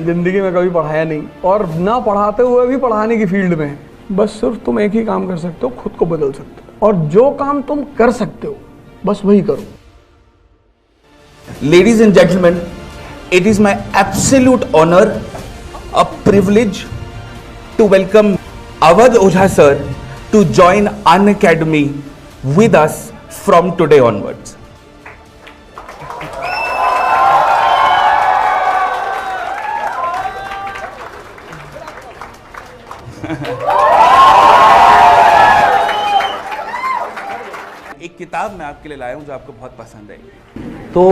जिंदगी में कभी पढ़ाया नहीं और ना पढ़ाते हुए भी पढ़ाने की फील्ड में है। बस सिर्फ तुम एक ही काम कर सकते हो, खुद को बदल सकते हो, और जो काम तुम कर सकते हो बस वही करो। Ladies and gentlemen, it is my absolute honor, a privilege to welcome Awadh Ojha sir to join Unacademy with us from today onwards. एक किताब मैं आपके लिए लाया हूं जो आपको बहुत पसंद है। तो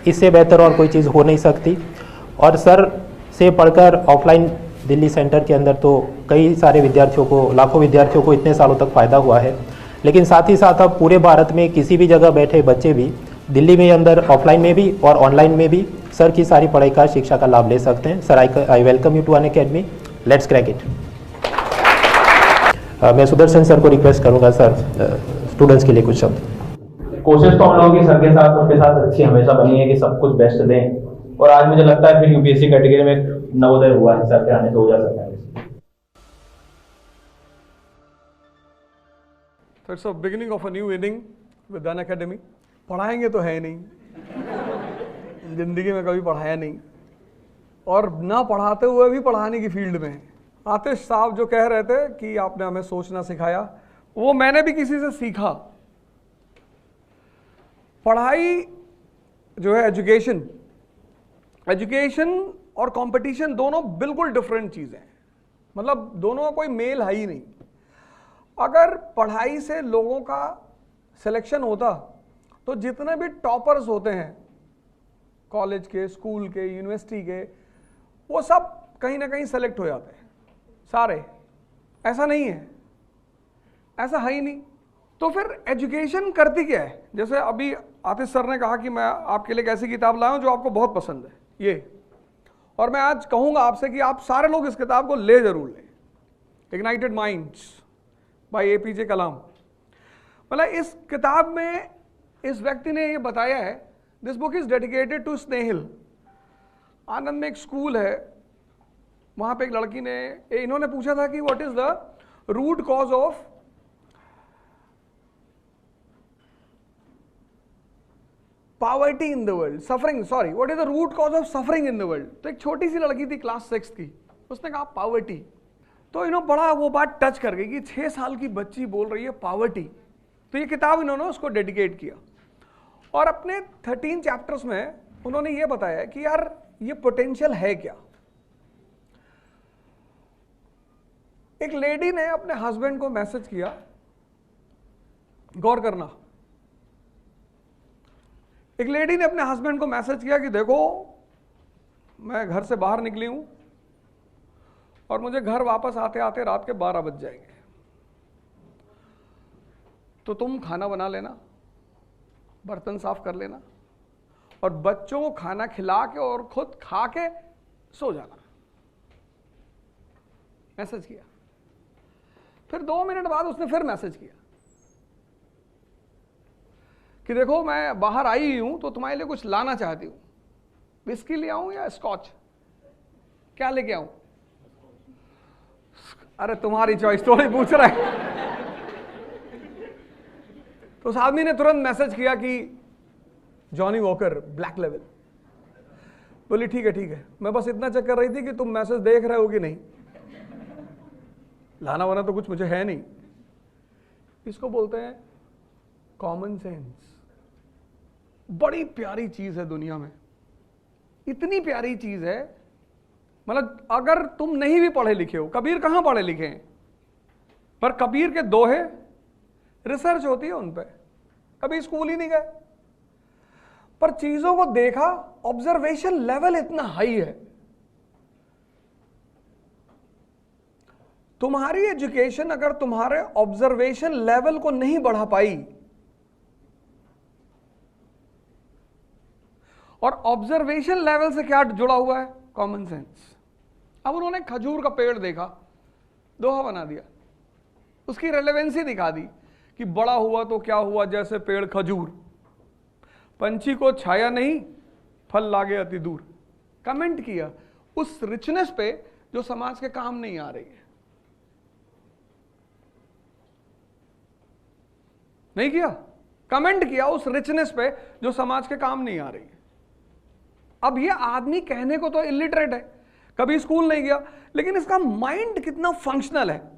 इससे बेहतर और कोई चीज़ हो नहीं सकती। और सर से पढ़कर ऑफलाइन दिल्ली सेंटर के अंदर तो कई सारे विद्यार्थियों को, लाखों विद्यार्थियों को इतने सालों तक फ़ायदा हुआ है, लेकिन साथ ही साथ अब पूरे भारत में किसी भी जगह बैठे बच्चे भी दिल्ली में अंदर ऑफलाइन में भी और ऑनलाइन में भी सर की सारी पढ़ाई का, शिक्षा का लाभ ले सकते हैं। Sir I welcome you to Unacademy, let's crack it. मैं सुदर्शन सर को रिक्वेस्ट करूँगा सर स्टूडेंट्स के लिए कुछ शब्द। कोशिश तो हम लोगों की सर के साथ सबके साथ अच्छी हमेशा बनी है कि सब कुछ बेस्ट दें, और आज मुझे लगता है फिर यूपीएससी कैटेगरी में नवोदय हुआ है सर के आने से हो जा सकता है। So it's a beginning of a new inning with Unacademy। पढ़ाएंगे तो है नहीं, जिंदगी में कभी पढ़ाया नहीं और ना पढ़ाते हुए भी पढ़ाने की फील्ड में है। आतिश साहब जो कह रहे थे कि आपने हमें सोचना सिखाया, वो मैंने भी किसी से सीखा। पढ़ाई जो है, एजुकेशन और कंपटीशन दोनों बिल्कुल डिफरेंट चीज़ें हैं, मतलब दोनों का कोई मेल है ही नहीं। अगर पढ़ाई से लोगों का सिलेक्शन होता तो जितने भी टॉपर्स होते हैं कॉलेज के, स्कूल के, यूनिवर्सिटी के, वो सब कहीं ना कहीं सेलेक्ट हो जाते हैं सारे। ऐसा नहीं है, ऐसा है ही नहीं। तो फिर एजुकेशन करती क्या है? जैसे अभी आतिश सर ने कहा कि मैं आपके लिए एक ऐसी किताब लाया हूं जो आपको बहुत पसंद है ये, और मैं आज कहूंगा आपसे कि आप सारे लोग इस किताब को ले जरूर लें, इग्नाइटेड माइंड्स बाय एपीजे कलाम। मतलब इस किताब में इस व्यक्ति ने ये बताया है, this book is dedicated to Snehil. Anand में एक स्कूल है, वहां पे एक लड़की ने, इन्होंने पूछा था कि what is the root cause of poverty in the world, suffering, sorry, what is the root cause of suffering in the world. तो एक छोटी सी लड़की थी क्लास 6 की, उसने कहा पॉवर्टी। तो इन्होंने बड़ा वो बात टच कर गई कि 6 साल की बच्ची बोल रही है पॉवर्टी। तो ये किताब इन्होंने उसको डेडिकेट किया और अपने 13 चैप्टर्स में उन्होंने ये बताया कि यार ये पोटेंशियल है क्या। एक लेडी ने अपने हस्बैंड को मैसेज किया, गौर करना, एक लेडी ने अपने हस्बैंड को मैसेज किया कि देखो मैं घर से बाहर निकली हूं और मुझे घर वापस आते आते रात के 12 बज जाएंगे, तो तुम खाना बना लेना, बर्तन साफ कर लेना और बच्चों को खाना खिला के और खुद खा के सो जाना। मैसेज किया। फिर 2 मिनट बाद उसने फिर मैसेज किया कि देखो मैं बाहर आई हूं तो तुम्हारे लिए कुछ लाना चाहती हूं, विस्की ले आऊं या स्कॉच, क्या लेके आऊं? अरे तुम्हारी चॉइस, थोड़ी पूछ रहा है। तो उस आदमी ने तुरंत मैसेज किया कि जॉनी वॉकर ब्लैक लेवल। बोली ठीक है, मैं बस इतना चेक कर रही थी कि तुम मैसेज देख रहे हो कि नहीं, लाना वाना तो कुछ मुझे है नहीं। इसको बोलते हैं कॉमन सेंस। बड़ी प्यारी चीज है दुनिया में, इतनी प्यारी चीज है, मतलब अगर तुम नहीं भी पढ़े लिखे हो, कबीर कहां पढ़े लिखे हैं, पर कबीर के दोहे रिसर्च होती है उन पे, कभी स्कूल ही नहीं गए, पर चीजों को देखा, ऑब्जर्वेशन लेवल इतना हाई है। तुम्हारी एजुकेशन अगर तुम्हारे ऑब्जर्वेशन लेवल को नहीं बढ़ा पाई, और ऑब्जर्वेशन लेवल से क्या जुड़ा हुआ है? Common sense. अब उन्होंने खजूर का पेड़ देखा, दोहा बना दिया, उसकी रेलेवेंसी दिखा दी कि बड़ा हुआ तो क्या हुआ जैसे पेड़ खजूर, पंछी को छाया नहीं फल लागे अति दूर। कमेंट किया, उस रिचनेस पे जो समाज के काम नहीं आ रही है। नहीं किया, कमेंट किया उस रिचनेस पे जो समाज के काम नहीं आ रही है। अब ये आदमी कहने को तो इलिटरेट है, कभी स्कूल नहीं गया, लेकिन इसका माइंड कितना फंक्शनल है।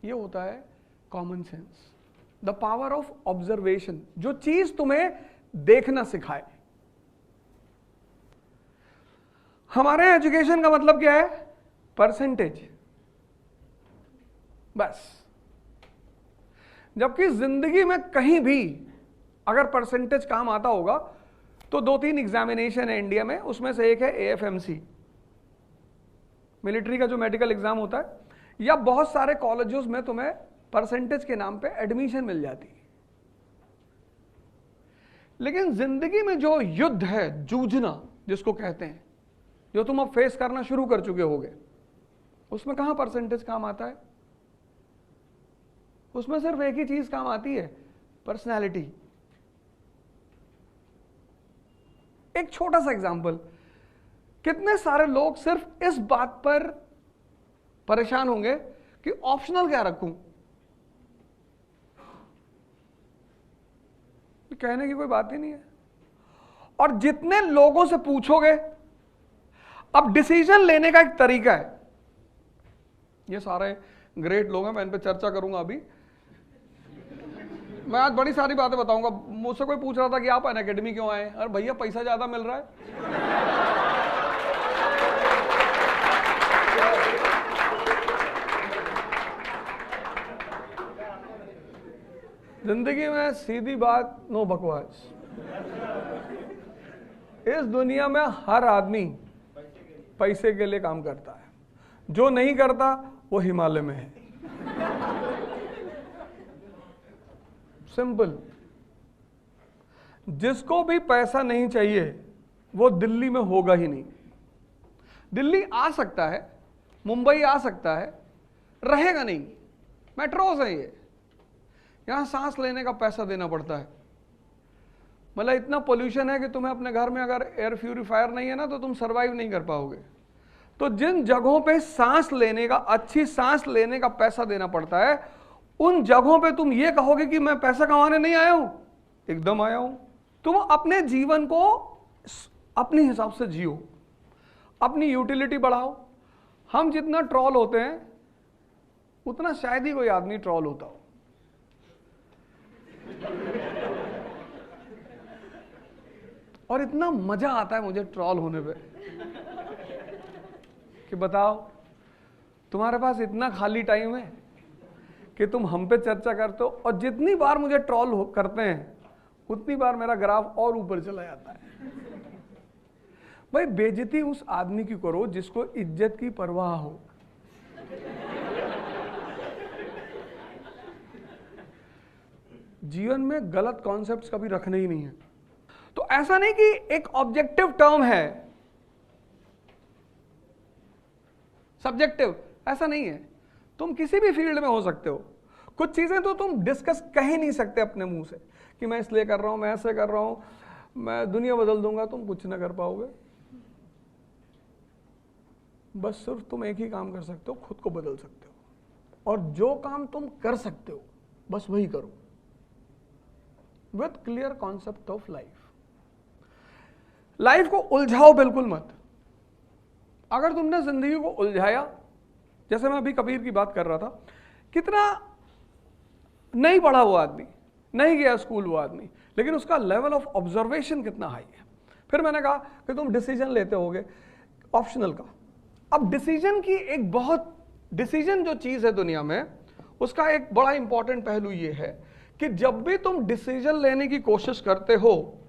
ये होता है common sense, the power of observation, जो चीज तुम्हें देखना सिखाए। हमारे एजुकेशन का मतलब क्या है? परसेंटेज, बस। जबकि जिंदगी में कहीं भी अगर परसेंटेज काम आता होगा तो 2-3 एग्जामिनेशन है इंडिया में, उसमें से एक है AFMC, मिलिट्री का जो मेडिकल एग्जाम होता है, या बहुत सारे कॉलेजेस में तुम्हें परसेंटेज के नाम पे एडमिशन मिल जाती है। लेकिन जिंदगी में जो युद्ध है, जूझना जिसको कहते हैं, जो तुम अब फेस करना शुरू कर चुके होगे, उसमें कहां परसेंटेज काम आता है? उसमें सिर्फ एक ही चीज काम आती है, पर्सनैलिटी। एक छोटा सा एग्जांपल, कितने सारे लोग सिर्फ इस बात पर परेशान होंगे कि ऑप्शनल क्या रखूं। कहने की कोई बात ही नहीं है। और जितने लोगों से पूछोगे, अब डिसीजन लेने का एक तरीका है, ये सारे ग्रेट लोग हैं, मैं इन पे चर्चा करूंगा अभी। मैं आज बड़ी सारी बातें बताऊंगा। मुझसे कोई पूछ रहा था कि आप अनअकैडमी क्यों आए? अरे भैया, पैसा ज्यादा मिल रहा है। जिंदगी में सीधी बात, नो बकवास। इस दुनिया में हर आदमी पैसे के लिए काम करता है, जो नहीं करता वो हिमालय में है। सिंपल। जिसको भी पैसा नहीं चाहिए वो दिल्ली में होगा ही नहीं। दिल्ली आ सकता है, मुंबई आ सकता है, रहेगा नहीं। मेट्रोस है ये, यहां सांस लेने का पैसा देना पड़ता है। मतलब इतना पोल्यूशन है कि तुम्हें अपने घर में अगर एयर प्यूरिफायर नहीं है ना तो तुम सरवाइव नहीं कर पाओगे। तो जिन जगहों पे सांस लेने का, अच्छी सांस लेने का पैसा देना पड़ता है, उन जगहों पे तुम ये कहोगे कि मैं पैसा कमाने नहीं आया हूं। एकदम आया हूं। तुम अपने जीवन को अपने हिसाब से जियो, अपनी यूटिलिटी बढ़ाओ। हम जितना ट्रॉल होते हैं उतना शायद ही कोई आदमी ट्रॉल होता हो। और इतना मजा आता है मुझे ट्रॉल होने पे कि बताओ, तुम्हारे पास इतना खाली टाइम है कि तुम हम पे चर्चा करते हो, और जितनी बार मुझे ट्रॉल करते हैं उतनी बार मेरा ग्राफ और ऊपर चला जाता है। भाई, बेइज्जती उस आदमी की करो जिसको इज्जत की परवाह हो। जीवन में गलत कॉन्सेप्ट्स कभी रखने ही नहीं है। तो ऐसा नहीं कि एक ऑब्जेक्टिव टर्म है, सब्जेक्टिव, ऐसा नहीं है। तुम किसी भी फील्ड में हो सकते हो। कुछ चीजें तो तुम डिस्कस कह ही नहीं सकते अपने मुंह से कि मैं इसलिए कर रहा हूं, मैं ऐसे कर रहा हूं, मैं दुनिया बदल दूंगा। तुम कुछ ना कर पाओगे। बस सिर्फ तुम एक ही काम कर सकते हो, खुद को बदल सकते हो। और जो काम तुम कर सकते हो बस वही करो, with clear concept of life. Life को उलझाओ बिल्कुल मत। अगर तुमने जिंदगी को उलझाया, जैसे मैं अभी कबीर की बात कर रहा था, कितना नहीं पढ़ा वो आदमी, नहीं गया स्कूल वो आदमी, लेकिन उसका लेवल ऑफ ऑब्जर्वेशन कितना हाई है। फिर मैंने कहा कि तुम डिसीजन लेते होगे ऑप्शनल का। अब डिसीजन की एक बहुत, डिसीजन जो चीज है दुनिया में, उसका एक बड़ा इंपॉर्टेंट पहलू ये है कि जब भी तुम डिसीजन लेने की कोशिश करते हो,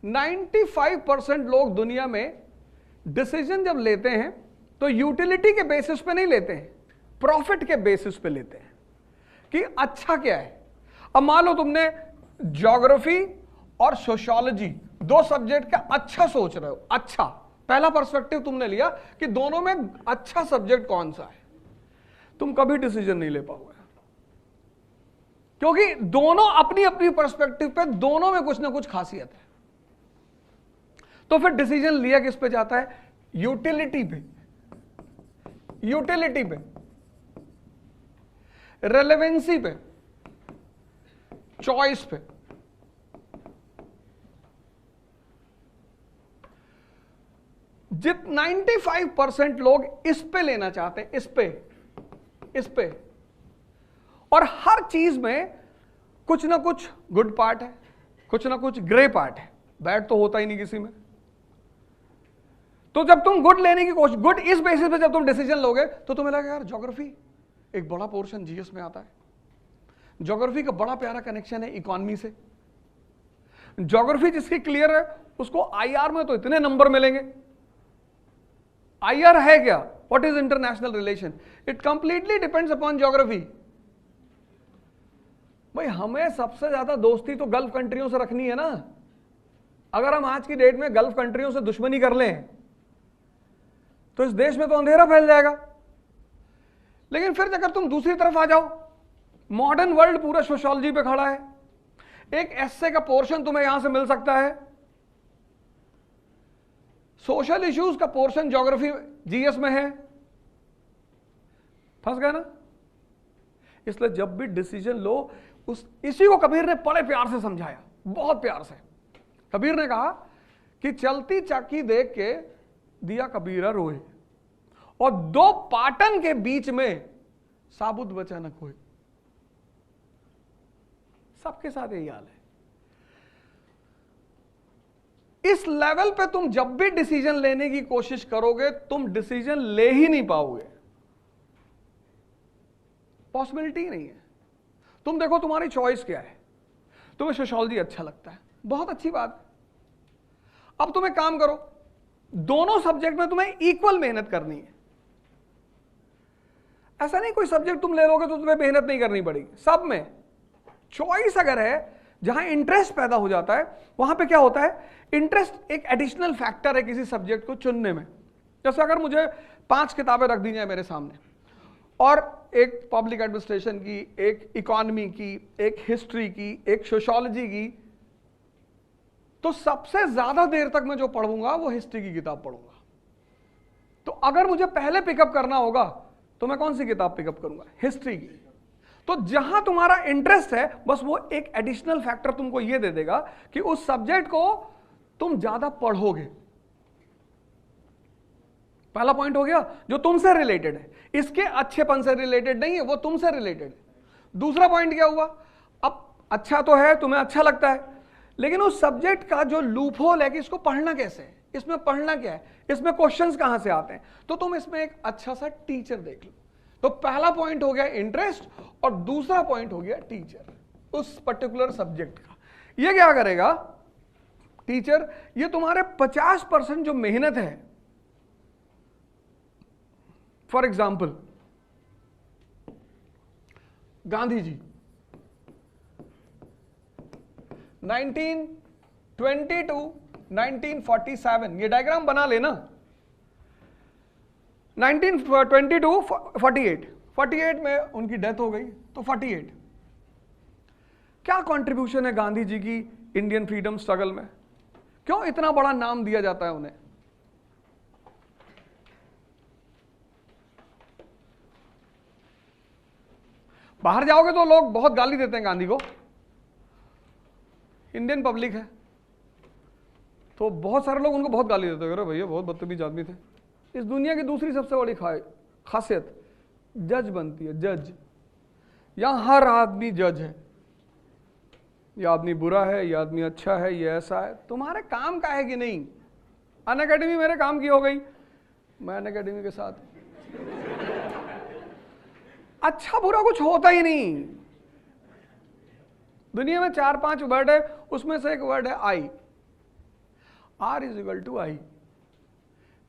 ,95% लोग दुनिया में डिसीजन जब लेते हैं तो यूटिलिटी के बेसिस पे नहीं लेते हैं, प्रॉफिट के बेसिस पे लेते हैं कि अच्छा क्या है। अब मान लो तुमने ज्योग्राफी और सोशियोलॉजी दो सब्जेक्ट का अच्छा सोच रहे हो, अच्छा पहला पर्सपेक्टिव तुमने लिया कि दोनों में अच्छा सब्जेक्ट कौन सा है, तुम कभी डिसीजन नहीं ले पाओगे। क्योंकि दोनों अपनी अपनी पर्सपेक्टिव पे दोनों में कुछ ना कुछ खासियत है। तो फिर डिसीजन लिया किस पे जाता है? यूटिलिटी पे, यूटिलिटी पे, रेलेवेंसी पे, चॉइस पे। जित 95% लोग इस पे लेना चाहते हैं, इस पे, और हर चीज में कुछ ना कुछ गुड पार्ट है, कुछ ना कुछ ग्रे पार्ट है, बैड तो होता ही नहीं किसी में। तो जब तुम गुड लेने की कोशिश, गुड इस बेसिस पे जब तुम डिसीजन लोगे तो तुम्हें लगेगा यार ज्योग्राफी एक बड़ा पोर्शन जीएस में आता है, ज्योग्राफी का बड़ा प्यारा कनेक्शन है इकोनॉमी से, ज्योग्राफी जिसकी क्लियर है उसको आईआर में तो इतने नंबर मिलेंगे। आईआर है क्या? What is international relation? It completely depends upon geography. भाई हमें सबसे ज्यादा दोस्ती तो गल्फ कंट्रियों से रखनी है ना। अगर हम आज की डेट में गल्फ कंट्रियों से दुश्मनी कर लें तो इस देश में तो अंधेरा फैल जाएगा। लेकिन फिर अगर तुम दूसरी तरफ आ जाओ, मॉडर्न वर्ल्ड पूरा सोशियोलॉजी पे खड़ा है, एक एस्से का पोर्शन तुम्हें यहां से मिल सकता है, सोशल इश्यूज का पोर्शन ज्योग्राफी जीएस में है, फंस गए ना। इसलिए जब भी डिसीजन लो, इसी को कबीर ने बड़े प्यार से समझाया, बहुत प्यार से। कबीर ने कहा कि चलती चाकी देख के दिया कबीरा रोए, और दो पाटन के बीच में साबुत बचा न कोई। सबके साथ यही हाल है। इस लेवल पे तुम जब भी डिसीजन लेने की कोशिश करोगे तुम डिसीजन ले ही नहीं पाओगे, पॉसिबिलिटी नहीं है। तुम देखो तुम्हारी चॉइस क्या है, तुम्हें सोशियोलॉजी अच्छा लगता है, बहुत अच्छी बात है। अब तुम एक काम करो, दोनों सब्जेक्ट में तुम्हें इक्वल मेहनत करनी है। ऐसा नहीं कोई सब्जेक्ट तुम ले लोगे तो तुम्हें मेहनत नहीं करनी पड़ेगी, सब में चॉइस अगर है, जहां इंटरेस्ट पैदा हो जाता है वहां पे क्या होता है, इंटरेस्ट एक एडिशनल फैक्टर है किसी सब्जेक्ट को चुनने में। जैसे अगर मुझे 5 किताबें रख दी जाए मेरे सामने, और एक पब्लिक एडमिनिस्ट्रेशन की, एक इकोनॉमी की, एक हिस्ट्री की, एक सोशियोलॉजी की, तो सबसे ज्यादा देर तक मैं जो पढ़ूंगा वो हिस्ट्री की किताब पढ़ूंगा। तो अगर मुझे पहले पिकअप करना होगा तो मैं कौन सी किताब पिकअप करूंगा? हिस्ट्री की। तो जहां तुम्हारा इंटरेस्ट है बस वो एक एडिशनल फैक्टर तुमको ये दे देगा कि उस सब्जेक्ट को तुम ज्यादा पढ़ोगे। पहला पॉइंट हो गया, जो तुमसे रिलेटेड है, इसके अच्छेपन से रिलेटेड नहीं है, वो तुमसे रिलेटेड है। दूसरा पॉइंट क्या हुआ, अब अच्छा तो है, तुम्हें अच्छा लगता है, लेकिन उस सब्जेक्ट का जो लूप होल है कि इसको पढ़ना कैसे है, इसमें पढ़ना क्या है, इसमें क्वेश्चंस कहां से आते हैं, तो तुम इसमें एक अच्छा सा टीचर देख लो। तो पहला पॉइंट हो गया इंटरेस्ट, और दूसरा पॉइंट हो गया टीचर उस पर्टिकुलर सब्जेक्ट का। ये क्या करेगा टीचर, ये तुम्हारे 50% जो मेहनत है, for example Gandhi ji 1920 to 1947, ये डायग्राम बना लेना। 1920 to 48 में उनकी डेथ हो गई, तो 48 क्या कंट्रीब्यूशन है गांधी जी की इंडियन फ्रीडम स्ट्रगल में? क्यों इतना बड़ा नाम दिया जाता है उन्हें? बाहर जाओगे तो लोग बहुत गाली देते हैं गांधी को, इंडियन पब्लिक है तो बहुत सारे लोग उनको बहुत गाली देते हैं, अरे भैया बहुत बदतमीज आदमी थे। इस दुनिया की दूसरी सबसे बड़ी खासियत जज बनती है, जज। यहां हर आदमी जज है, ये आदमी बुरा है, ये आदमी अच्छा है, ये ऐसा है। तुम्हारे काम का है कि नहीं? अनअकैडमी मेरे काम की हो गई, मैं अनअकैडमी के साथ। अच्छा बुरा कुछ होता ही नहीं। दुनिया में 4-5 वर्ड है, उसमें से एक वर्ड है आई। R is equal to I.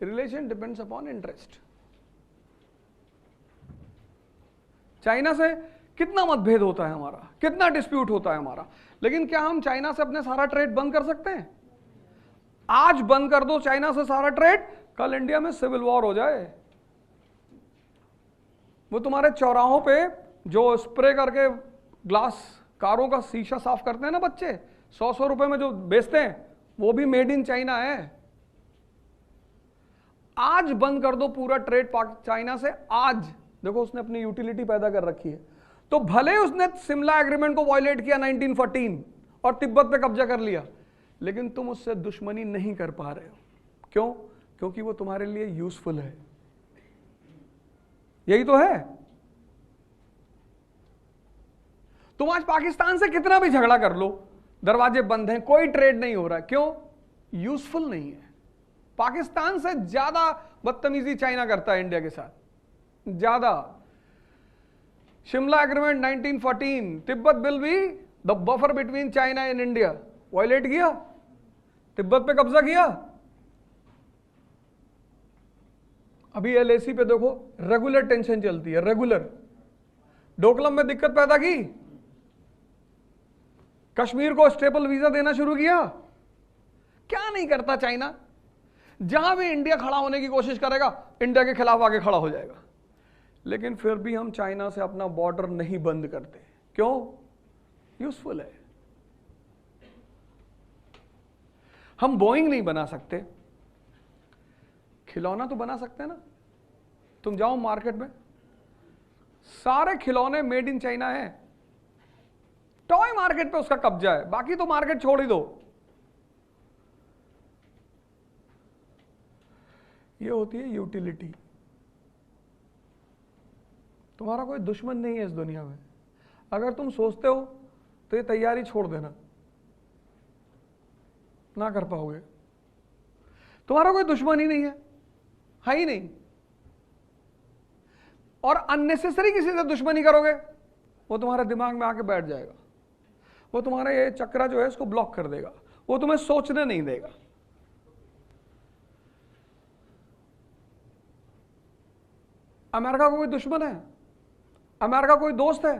Relation depends upon interest. China से कितना मतभेद होता है हमारा, कितना डिस्प्यूट होता है हमारा, लेकिन क्या हम चाइना से अपने सारा ट्रेड बंद कर सकते हैं? आज बंद कर दो चाइना से सारा ट्रेड, कल इंडिया में सिविल वॉर हो जाए। वो तुम्हारे चौराहों पे जो स्प्रे करके ग्लास कारों का शीशा साफ करते हैं ना बच्चे, 100 रुपए में जो बेचते हैं, वो भी मेड इन चाइना है। आज बंद कर दो पूरा ट्रेड चाइना से, आज देखो उसने अपनी यूटिलिटी पैदा कर रखी है। तो भले उसने शिमला एग्रीमेंट को वायलेट किया 1914 और तिब्बत पे कब्जा कर लिया, लेकिन तुम उससे दुश्मनी नहीं कर पा रहे हो। क्यों? क्योंकि वो तुम्हारे लिए यूजफुल है। यही तो है। तुम आज पाकिस्तान से कितना भी झगड़ा कर लो, दरवाजे बंद हैं, कोई ट्रेड नहीं हो रहा है। क्यों? यूजफुल नहीं है। पाकिस्तान से ज्यादा बदतमीजी चाइना करता है इंडिया के साथ, ज्यादा। शिमला एग्रीमेंट 1914, तिब्बत बिल भी, the buffer between China and India, violate किया, तिब्बत पे कब्जा किया। अभी एलएसी पे देखो रेगुलर टेंशन चलती है, रेगुलर। डोकलम में दिक्कत पैदा की, कश्मीर को स्टेबल वीजा देना शुरू किया। क्या नहीं करता चाइना? जहां भी इंडिया खड़ा होने की कोशिश करेगा, इंडिया के खिलाफ आगे खड़ा हो जाएगा। लेकिन फिर भी हम चाइना से अपना बॉर्डर नहीं बंद करते। क्यों? यूजफुल है। हम बोइंग नहीं बना सकते, खिलौना तो बना सकते हैं ना। तुम जाओ मार्केट में, सारे खिलौने मेड इन चाइना है। टॉय मार्केट पे उसका कब्जा है, बाकी तो मार्केट छोड़ ही दो। ये होती है यूटिलिटी। तुम्हारा कोई दुश्मन नहीं है इस दुनिया में। अगर तुम सोचते हो तो ये तैयारी छोड़ देना, ना कर पाओगे। तुम्हारा कोई दुश्मन ही नहीं है ही नहीं। और अननेसेसरी किसी से दुश्मनी करोगे, वो तुम्हारे दिमाग में आके बैठ जाएगा। वो तुम्हारा ये चक्रा जो है इसको ब्लॉक कर देगा, वो तुम्हें सोचने नहीं देगा। अमेरिका को कोई दुश्मन है? अमेरिका कोई दोस्त है?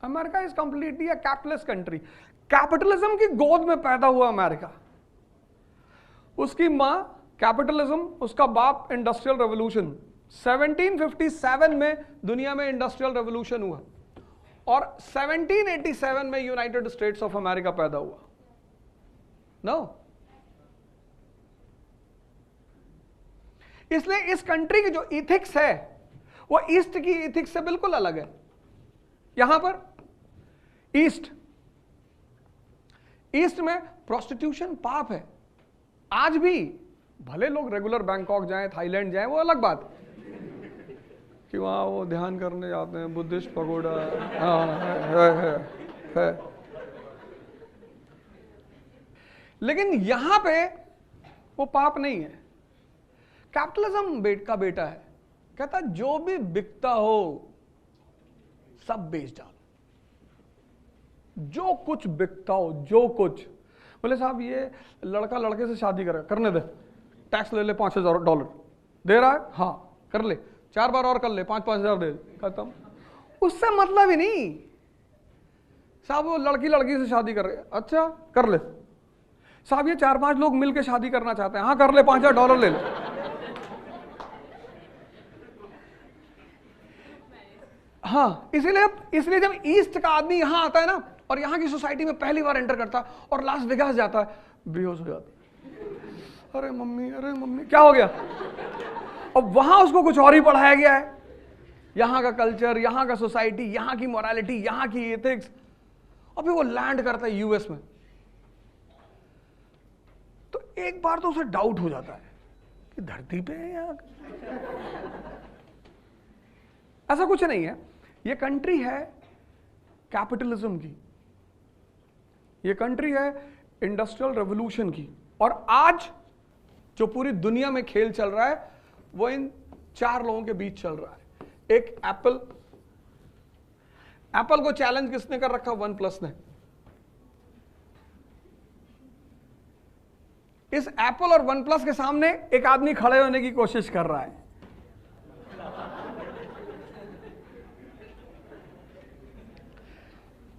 America is completely a capitalist country. Capitalism की गोद में पैदा हुआ अमेरिका। उसकी मां कैपिटलिज्म, उसका बाप इंडस्ट्रियल रेवोल्यूशन। 1757 में दुनिया में इंडस्ट्रियल रेवोल्यूशन हुआ और 1787 में यूनाइटेड स्टेट्स ऑफ अमेरिका पैदा हुआ। नो, इसलिए इस कंट्री की जो इथिक्स है वो ईस्ट की इथिक्स से बिल्कुल अलग है। यहां पर ईस्ट में प्रोस्टिट्यूशन पाप है आज भी। भले लोग रेगुलर बैंकॉक जाएं, थाईलैंड जाएं, वो अलग बात कि वहां वो ध्यान करने जाते हैं, बुद्धिस्ट पगोड़ा है। लेकिन यहां पे वो पाप नहीं है। कैपिटलिज्म का बेटा है, कहता जो भी बिकता हो सब बेच डालो, जो कुछ बिकता हो, जो कुछ। बोले साहब ये लड़का लड़के से शादी करने दे, टैक्स ले ले, $5,000 दे रहा है, हाँ कर ले, 4 बार और कर ले, 5,000 दे, खत्म। उससे मतलब ही नहीं। साहब वो लड़की से शादी कर रहे, अच्छा कर ले। साहब ये 4-5 लोग मिलकर शादी करना चाहते हैं, हाँ कर ले, $5,000 ले ले। हाँ, इसलिए जब ईस्ट का आदमी यहां आता है ना और यहां की सोसाइटी में पहली बार एंटर करता है और लास वेगास जाता है, बेहोश हो जाता है। अरे मम्मी क्या हो गया? और वहां उसको कुछ और ही पढ़ाया गया है। यहां का कल्चर, यहां का सोसाइटी, यहां की मोरालिटी, यहां की एथिक्स। अभी वो लैंड करता है यूएस में, तो एक बार तो उसे डाउट हो जाता है कि धरती पे है यहां। ऐसा कुछ नहीं है। ये कंट्री है कैपिटलिज्म की, ये कंट्री है इंडस्ट्रियल रेवोल्यूशन की। और आज जो पूरी दुनिया में खेल चल रहा है वो इन 4 लोगों के बीच चल रहा है। एक एप्पल को चैलेंज किसने कर रखा? OnePlus ने। इस एप्पल और OnePlus के सामने एक आदमी खड़े होने की कोशिश कर रहा है।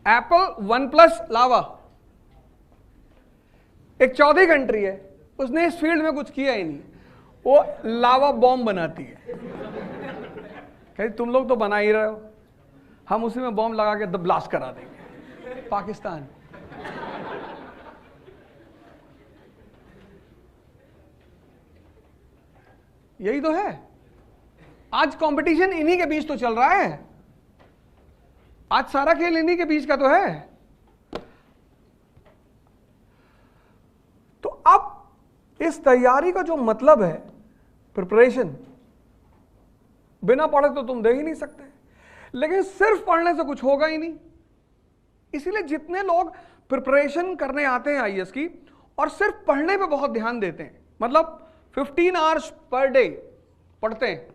एप्पल, OnePlus, लावा, एक चौथी कंट्री है, उसने इस फील्ड में कुछ किया ही नहीं, वो लावा बॉम्ब बनाती है। कहती तुम लोग तो बना ही रहे हो, हम उसी में बॉम्ब लगा के द ब्लास्ट करा देंगे पाकिस्तान। यही तो है, आज कंपटीशन इन्हीं के बीच तो चल रहा है, आज सारा खेल इन्हीं के बीच का तो है। तो अब इस तैयारी का जो मतलब है प्रिपरेशन, बिना पढ़े तो तुम दे ही नहीं सकते, लेकिन सिर्फ पढ़ने से कुछ होगा ही नहीं। इसीलिए जितने लोग प्रिपरेशन करने आते हैं आईएएस की और सिर्फ पढ़ने पे बहुत ध्यान देते हैं, मतलब 15 आवर्स पर डे पढ़ते हैं,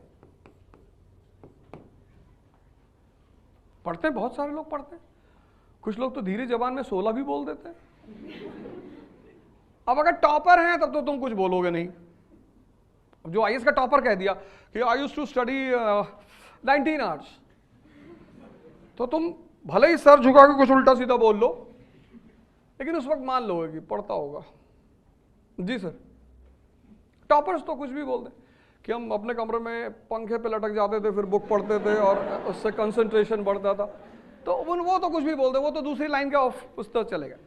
बहुत सारे लोग पढ़ते हैं, कुछ लोग तो धीरे जबान में 16 भी बोल देते हैं। अब अगर टॉपर हैं तब तो तुम कुछ बोलोगे नहीं। अब जो आईएएस का टॉपर कह दिया कि I used to study 19 hours, तो तुम भले ही सर झुका के कुछ उल्टा सीधा बोल लो, लेकिन उस वक्त मान लोगे कि पढ़ता होगा। जी सर, टॉपर्स तो कुछ भी बोलते कि हम अपने कमरे में पंखे पे लटक जाते थे, फिर बुक पढ़ते थे और उससे कंसंट्रेशन बढ़ता था, तो वो तो कुछ भी बोलते, वो तो दूसरी लाइन के ऑफ उस तरह चले गए।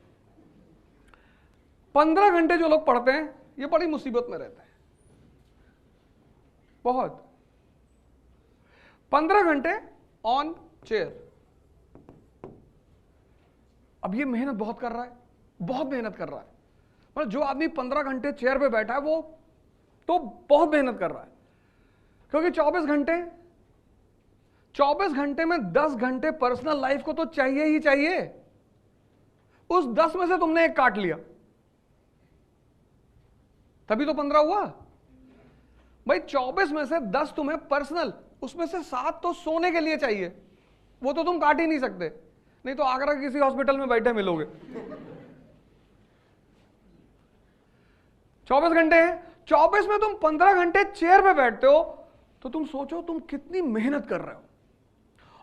15 घंटे जो लोग पढ़ते हैं ये बड़ी मुसीबत में रहते हैं, बहुत। 15 घंटे ऑन चेयर। अब ये मेहनत बहुत कर रहा है, बहुत मेहनत कर रहा है। मतलब जो आदमी 15 घंटे चेयर पे बैठा है वो तो बहुत मेहनत कर रहा है, क्योंकि 24 घंटे में 10 घंटे पर्सनल लाइफ को तो चाहिए ही चाहिए। उस 10 में से तुमने एक काट लिया, तभी तो 15 हुआ भाई। 24 में से 10 तुम्हें पर्सनल, उसमें से 7 तो सोने के लिए चाहिए, वो तो तुम काट ही नहीं सकते, नहीं तो आगरा किसी हॉस्पिटल में बैठे मिलोगे। 24 घंटे हैं, 24 में तुम 15 घंटे चेयर पे बैठते हो, तो तुम सोचो तुम कितनी मेहनत कर रहे हो।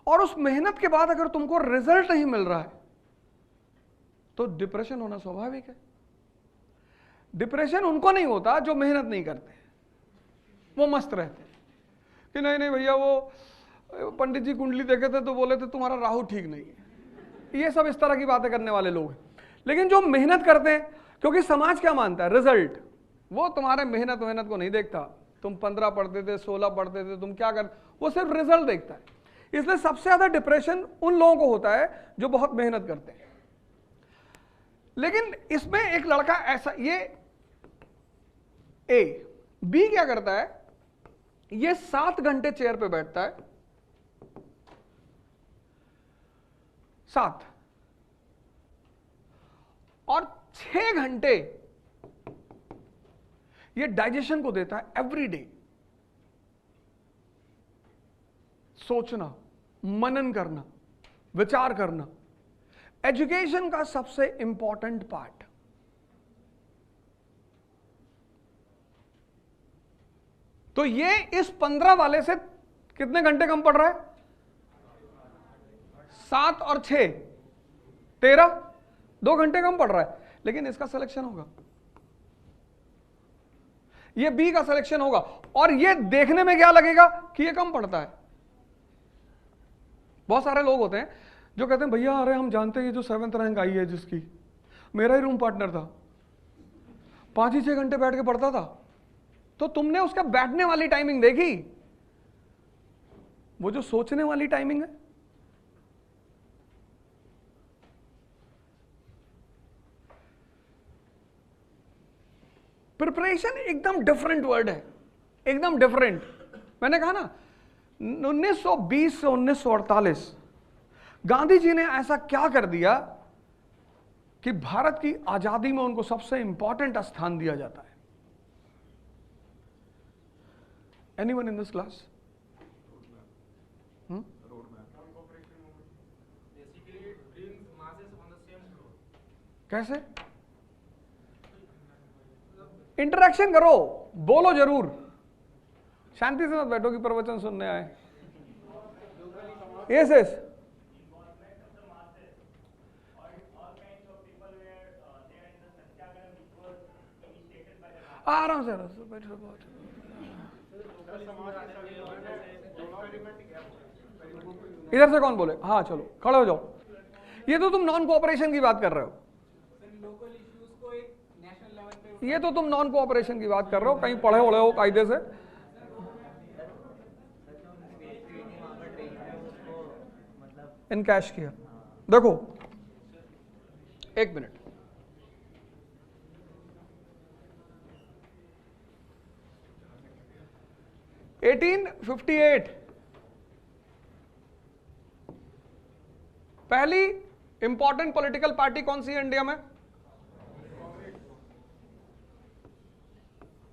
और उस मेहनत के बाद अगर तुमको रिजल्ट नहीं मिल रहा है तो डिप्रेशन होना स्वाभाविक है। डिप्रेशन उनको नहीं होता जो मेहनत नहीं करते, वो मस्त रहते कि नहीं नहीं भैया, वो पंडित जी कुंडली देखे थे तो बोले थे तुम्हारा राहु ठीक नहीं है। ये सब इस तरह की बातें करने वाले लोग हैं। लेकिन जो मेहनत करते हैं, क्योंकि समाज क्या मानता है, रिजल्ट, वो तुम्हारे मेहनत को नहीं देखता। तुम 15 पढ़ते थे, 16 पढ़ते थे, तुम क्या कर, वो सिर्फ रिजल्ट देखता है। इसलिए सबसे ज्यादा डिप्रेशन उन लोगों को होता है जो बहुत मेहनत करते हैं। लेकिन इसमें एक लड़का ऐसा, ये ए, बी क्या करता है, ये 7 घंटे चेयर पे बैठता है, 7, और 6 घंटे ये डाइजेशन को देता है एवरी डे। सोचना, मनन करना, विचार करना, एजुकेशन का सबसे इंपॉर्टेंट पार्ट। तो ये इस 15 वाले से कितने घंटे कम पड़ रहा है, 7 और 6, 13, 2 घंटे कम पड़ रहा है। लेकिन इसका सिलेक्शन होगा, ये बी का सिलेक्शन होगा, और ये देखने में क्या लगेगा कि ये कम पड़ता है। बहुत सारे लोग होते हैं जो कहते हैं भैया अरे हम जानते हैं ये जो 7th रैंक आई है जिसकी, मेरा ही रूम पार्टनर था, 5 ही 6 घंटे बैठ के पढ़ता था। तो तुमने उसका बैठने वाली टाइमिंग देखी, वो जो सोचने वाली टाइमिंग है, प्रिपरेशन एकदम डिफरेंट वर्ड है, एकदम डिफरेंट। मैंने कहा ना 1920 से 1948 गांधी जी ने ऐसा क्या कर दिया कि भारत की आजादी में उनको सबसे इंपॉर्टेंट स्थान दिया जाता है। Anyone in this class? कैसे? इंटरेक्शन करो, बोलो जरूर, शांति से मत बैठो कि प्रवचन सुनने आए। यस यस, आराम से बैठो। इधर से कौन बोले? हाँ चलो खड़े हो जाओ। ये तो तुम नॉन कोऑपरेशन की बात कर रहे हो, ये तो तुम नॉन कोऑपरेशन की बात कर रहे हो, कहीं पढ़े उड़े हो कायदे से। इन कैश किया, देखो एक मिनट, (1858) पहली इंपॉर्टेंट पॉलिटिकल पार्टी कौन सी है इंडिया में?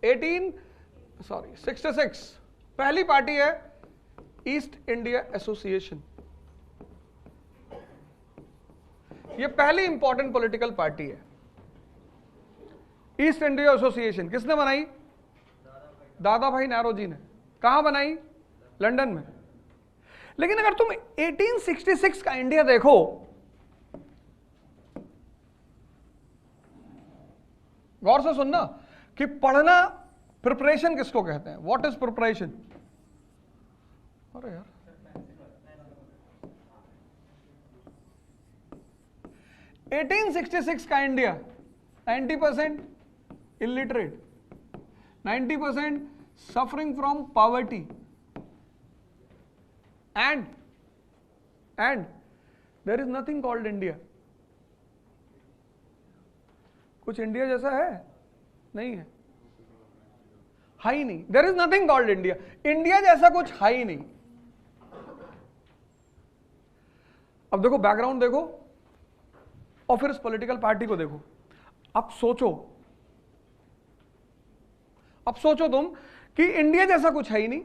66 पहली पार्टी है ईस्ट इंडिया एसोसिएशन। ये पहली इंपॉर्टेंट पॉलिटिकल पार्टी है। ईस्ट इंडिया एसोसिएशन किसने बनाई? दादा भाई नौरोजी ने। कहां बनाई? लंदन में। लेकिन अगर तुम 1866 का इंडिया देखो, गौर से सुनना कि पढ़ना, प्रिपरेशन किसको कहते हैं? What is preparation? अरे यार 1866 का India 90% illiterate, 90% suffering from poverty and there is nothing called India. कुछ इंडिया जैसा है? नहीं है, ही नहीं। There is nothing called India. India जैसा कुछ है ही नहीं। अब देखो बैकग्राउंड देखो और फिर इस पॉलिटिकल पार्टी को देखो। अब सोचो तुम कि इंडिया जैसा कुछ है ही नहीं,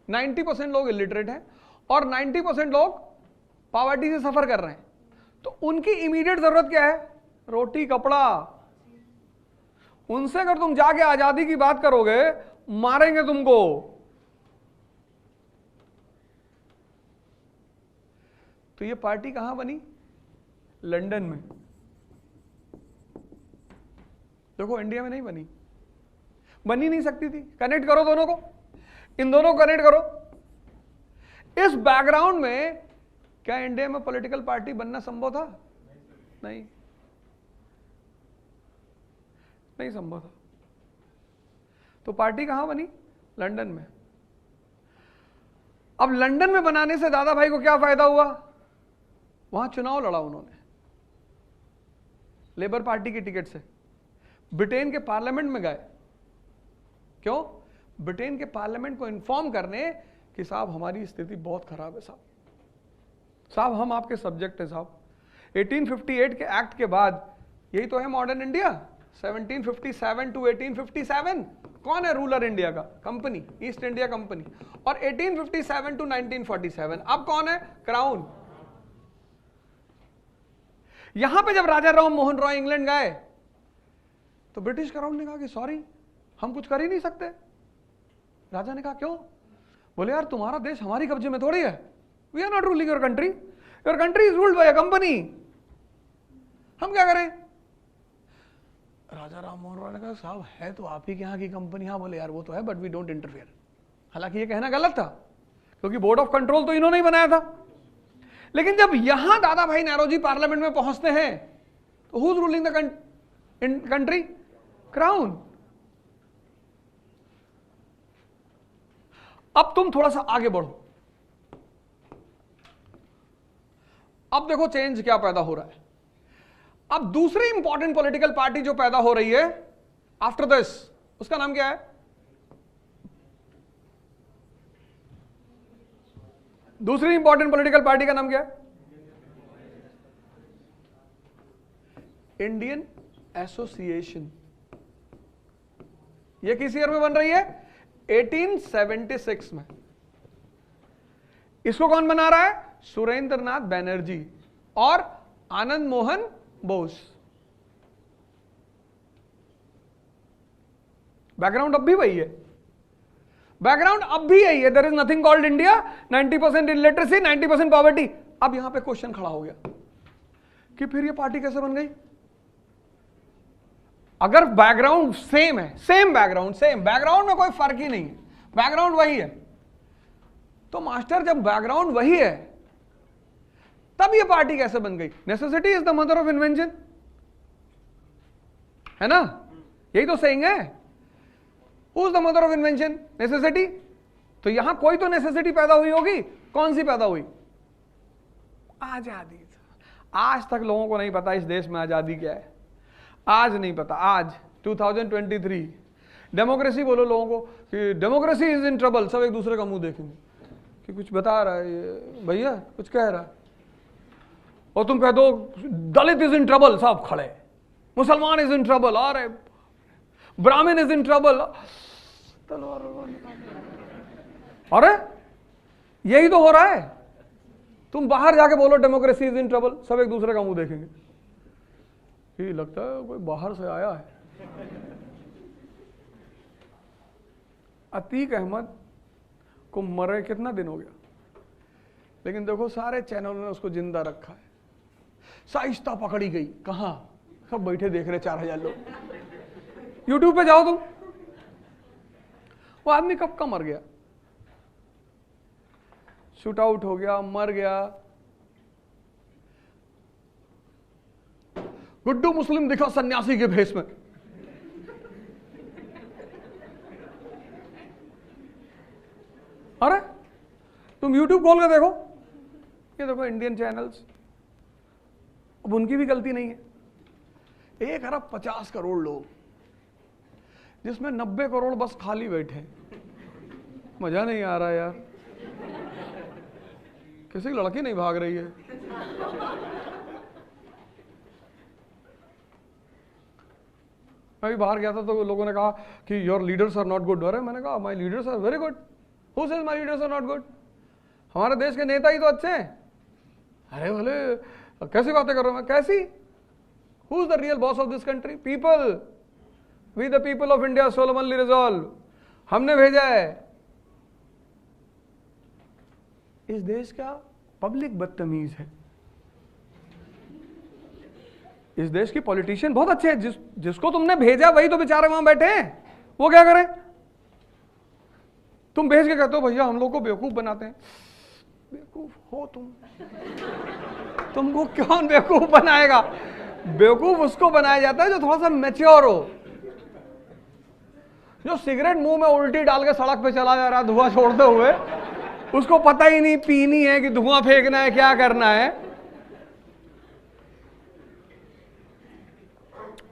90% लोग इलिटरेट हैं और 90% लोग पॉवर्टी से सफर कर रहे हैं, तो उनकी इमीडिएट जरूरत क्या है? रोटी कपड़ा। उनसे अगर तुम जाके आजादी की बात करोगे, मारेंगे तुमको। तो ये पार्टी कहां बनी? लंदन में। देखो इंडिया में नहीं बनी, बनी नहीं सकती थी। कनेक्ट करो दोनों को, इन दोनों को कनेक्ट करो। इस बैकग्राउंड में क्या इंडिया में पॉलिटिकल पार्टी बनना संभव था? नहीं संभव था। तो पार्टी कहां बनी? लंदन में। अब लंदन में बनाने से दादा भाई को क्या फायदा हुआ? वहां चुनाव लड़ा उन्होंने लेबर पार्टी की टिकट से, ब्रिटेन के पार्लियामेंट में गए। क्यों? ब्रिटेन के पार्लियामेंट को इन्फॉर्म करने कि साहब हमारी स्थिति बहुत खराब है, साहब हम आपके सब्जेक्ट है साहब। 1858 के एक्ट के बाद यही तो है मॉडर्न इंडिया। 1757 टू 1857 कौन है रूलर इंडिया का? Company, east India company. और 1857 टू 1947 अब कौन है? क्राउन। यहां पे जब राजा राम मोहन रॉय इंग्लैंड गए तो ब्रिटिश क्राउन ने कहा कि सॉरी हम कुछ कर ही नहीं सकते। राजा ने कहा क्यों? बोले यार तुम्हारा देश हमारी कब्जे में थोड़ी है, we are not ruling your country is ruled by a company, हम क्या करें? राजा राम मोहन रॉय ने कहा साहब है तो आप ही के यहाँ की कंपनी। हाँ बोले यार वो तो है बट वी डोंट इंटरफेयर। हालांकि ये कहना गलत था क्योंकि बोर्ड ऑफ कंट्रोल तो इन्होंने ही बनाया था। लेकिन जब यहां दादा भाई नौरोजी पार्लियामेंट में पहुंचते हैं तो who is ruling the country? Crown. अब तुम थोड़ा सा आगे बढ़ो। अब देखो चेंज क्या पैदा हो रहा है। अब दूसरी इंपॉर्टेंट पॉलिटिकल पार्टी जो पैदा हो रही है आफ्टर दिस, उसका नाम क्या है? दूसरी इंपॉर्टेंट पॉलिटिकल पार्टी का नाम क्या है? Indian association. यह किस ईयर में बन रही है? 1876 में। इसको कौन बना रहा है? सुरेंद्र नाथ बैनर्जी और आनंद मोहन बोस। बैकग्राउंड अब भी वही है, बैकग्राउंड अब भी यही है। There is nothing called India, 90% illiteracy, 90% poverty. अब यहां पे क्वेश्चन खड़ा हो गया कि फिर ये पार्टी कैसे बन गई? अगर बैकग्राउंड सेम है, सेम बैकग्राउंड में कोई फर्क ही नहीं है, बैकग्राउंड वही है, तो मास्टर जब बैकग्राउंड वही है तब ये पार्टी कैसे बन गई? Necessity is the mother of invention, है ना? यही तो सेइंग है। Who is the mother of invention? Necessity. तो यहां कोई तो नेसेसिटी पैदा हुई होगी। कौन सी पैदा हुई? आजादी। आज तक लोगों को नहीं पता इस देश में आजादी क्या है। आज नहीं पता। आज 2023 डेमोक्रेसी बोलो लोगों को कि डेमोक्रेसी इज इन ट्रबल, सब एक दूसरे का मुंह देखेंगे कि कुछ बता रहा है ये भैया, कुछ कह रहा है, और तुम कह दो दलित इज इन ट्रबल, सब खड़े, मुसलमान इज इन ट्रबल, अरे ब्राह्मण इज इन ट्रबल, अरे यही तो हो रहा है। तुम बाहर जाके बोलो डेमोक्रेसी इज इन ट्रबल, सब एक दूसरे का मुंह देखेंगे। ये लगता है कोई बाहर से आया है। अतीक अहमद को मरे कितना दिन हो गया, लेकिन देखो सारे चैनलों ने उसको जिंदा रखा है। साइस्ता पकड़ी गई, कहां? सब बैठे देख रहे 4000 लोग। यूट्यूब पे जाओ तुम, वो आदमी कब का मर गया, शूट आउट हो गया, मर गया। गुड्डू मुस्लिम दिखा सन्यासी के भेष में। अरे तुम YouTube खोल के देखो, ये देखो इंडियन चैनल्स। अब उनकी भी गलती नहीं है। 1 अरब 50 करोड़ लोग, जिसमें 90 करोड़ बस खाली बैठे। मजा नहीं आ रहा यार, किसी की लड़की नहीं भाग रही है। मैं भी बाहर गया था तो लोगों ने कहा कि your leaders are not good. अरे मैंने कहा my leaders are very good. Who says my leaders are not good? हमारे देश के नेता ही तो अच्छे हैं। अरे भले कैसी बातें कर रहा हूं मैं? कैसी? Who is the real boss of this country? People. We the people of India solemnly resolve, हमने भेजा है। इस देश का पब्लिक बदतमीज है। इस देश की पॉलिटिशियन बहुत अच्छे हैं। जिसको तुमने भेजा वही तो बेचारे वहां बैठे हैं। वो क्या करें? तुम भेज के कहते हो भैया हम लोग को बेवकूफ बनाते हैं। बेवकूफ हो तुम? तुमको कौन बेवकूफ बनाएगा? बेवकूफ उसको बनाया जाता है जो थोड़ा सा मैच्योर हो, जो सिगरेट मुंह में उल्टी डाल के सड़क पे चला जा रहा है धुआं छोड़ते हुए, उसको पता ही नहीं पीनी है कि धुआं फेंकना है, क्या करना है।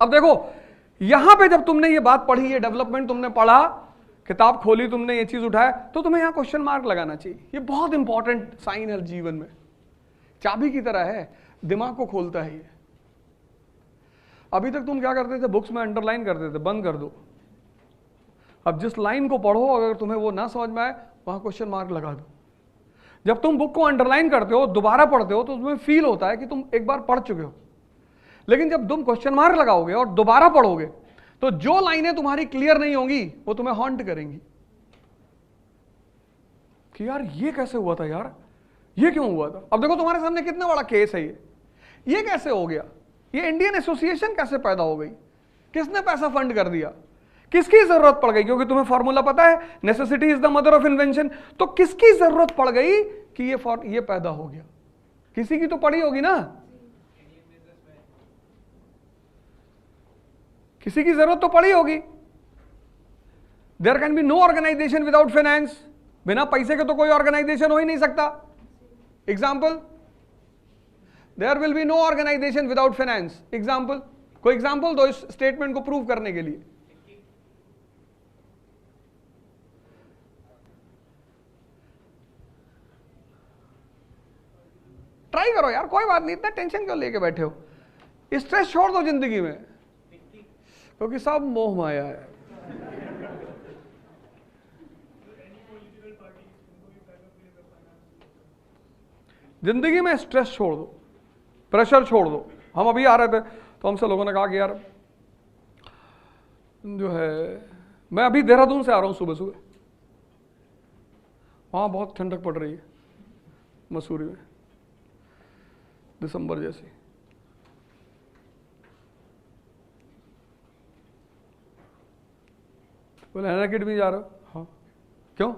अब देखो यहां पे जब तुमने ये बात पढ़ी, ये डेवलपमेंट तुमने पढ़ा, किताब खोली तुमने, ये चीज उठाया, तो तुम्हें यहां क्वेश्चन मार्क लगाना चाहिए। ये बहुत इंपॉर्टेंट साइन है जीवन में, चाबी की तरह है, दिमाग को खोलता है ये। अभी तक तुम क्या करते थे? बुक्स में अंडरलाइन करते थे, बंद कर दो। अब जिस लाइन को पढ़ो अगर तुम्हें वो ना समझ में आए, वहां क्वेश्चन मार्क लगा दो। जब तुम बुक को अंडरलाइन करते हो, दोबारा पढ़ते हो, तो तुम्हें फील होता है कि तुम एक बार पढ़ चुके हो। लेकिन जब तुम क्वेश्चन मार्क लगाओगे और दोबारा पढ़ोगे, तो जो लाइनें तुम्हारी क्लियर नहीं होंगी वो तुम्हें हॉन्ट करेंगी कि यार ये कैसे हुआ था, यार ये क्यों हुआ था। अब देखो तुम्हारे सामने कितना बड़ा केस है ये कैसे हो गया, ये इंडियन एसोसिएशन कैसे पैदा हो गई, किसने पैसा फंड कर दिया, किसकी जरूरत पड़ गई? क्योंकि तुम्हें फॉर्मूला पता है, necessity is the mother of invention. तो किसकी जरूरत पड़ गई कि ये पैदा हो गया? किसी की तो पड़ी होगी ना, किसी की जरूरत तो पड़ी होगी। There can be no organisation without finance. बिना पैसे के तो कोई ऑर्गेनाइजेशन हो ही नहीं सकता। Example, there will be no organisation without finance. Example, कोई एग्जाम्पल दो इस स्टेटमेंट को प्रूव करने के लिए। ट्राई करो यार, कोई बात नहीं, इतना टेंशन क्यों लेके बैठे हो? स्ट्रेस छोड़ दो जिंदगी में, क्योंकि सब मोह माया है। जिंदगी में स्ट्रेस छोड़ दो, प्रेशर छोड़ दो। हम अभी आ रहे थे तो हमसे लोगों ने कहा कि यार जो है, मैं अभी देहरादून से आ रहा हूं सुबह सुबह, वहां बहुत ठंडक पड़ रही है मसूरी में, दिसंबर जैसी। बोले अन अकेडमी जा रहे हो? हाँ। क्यों?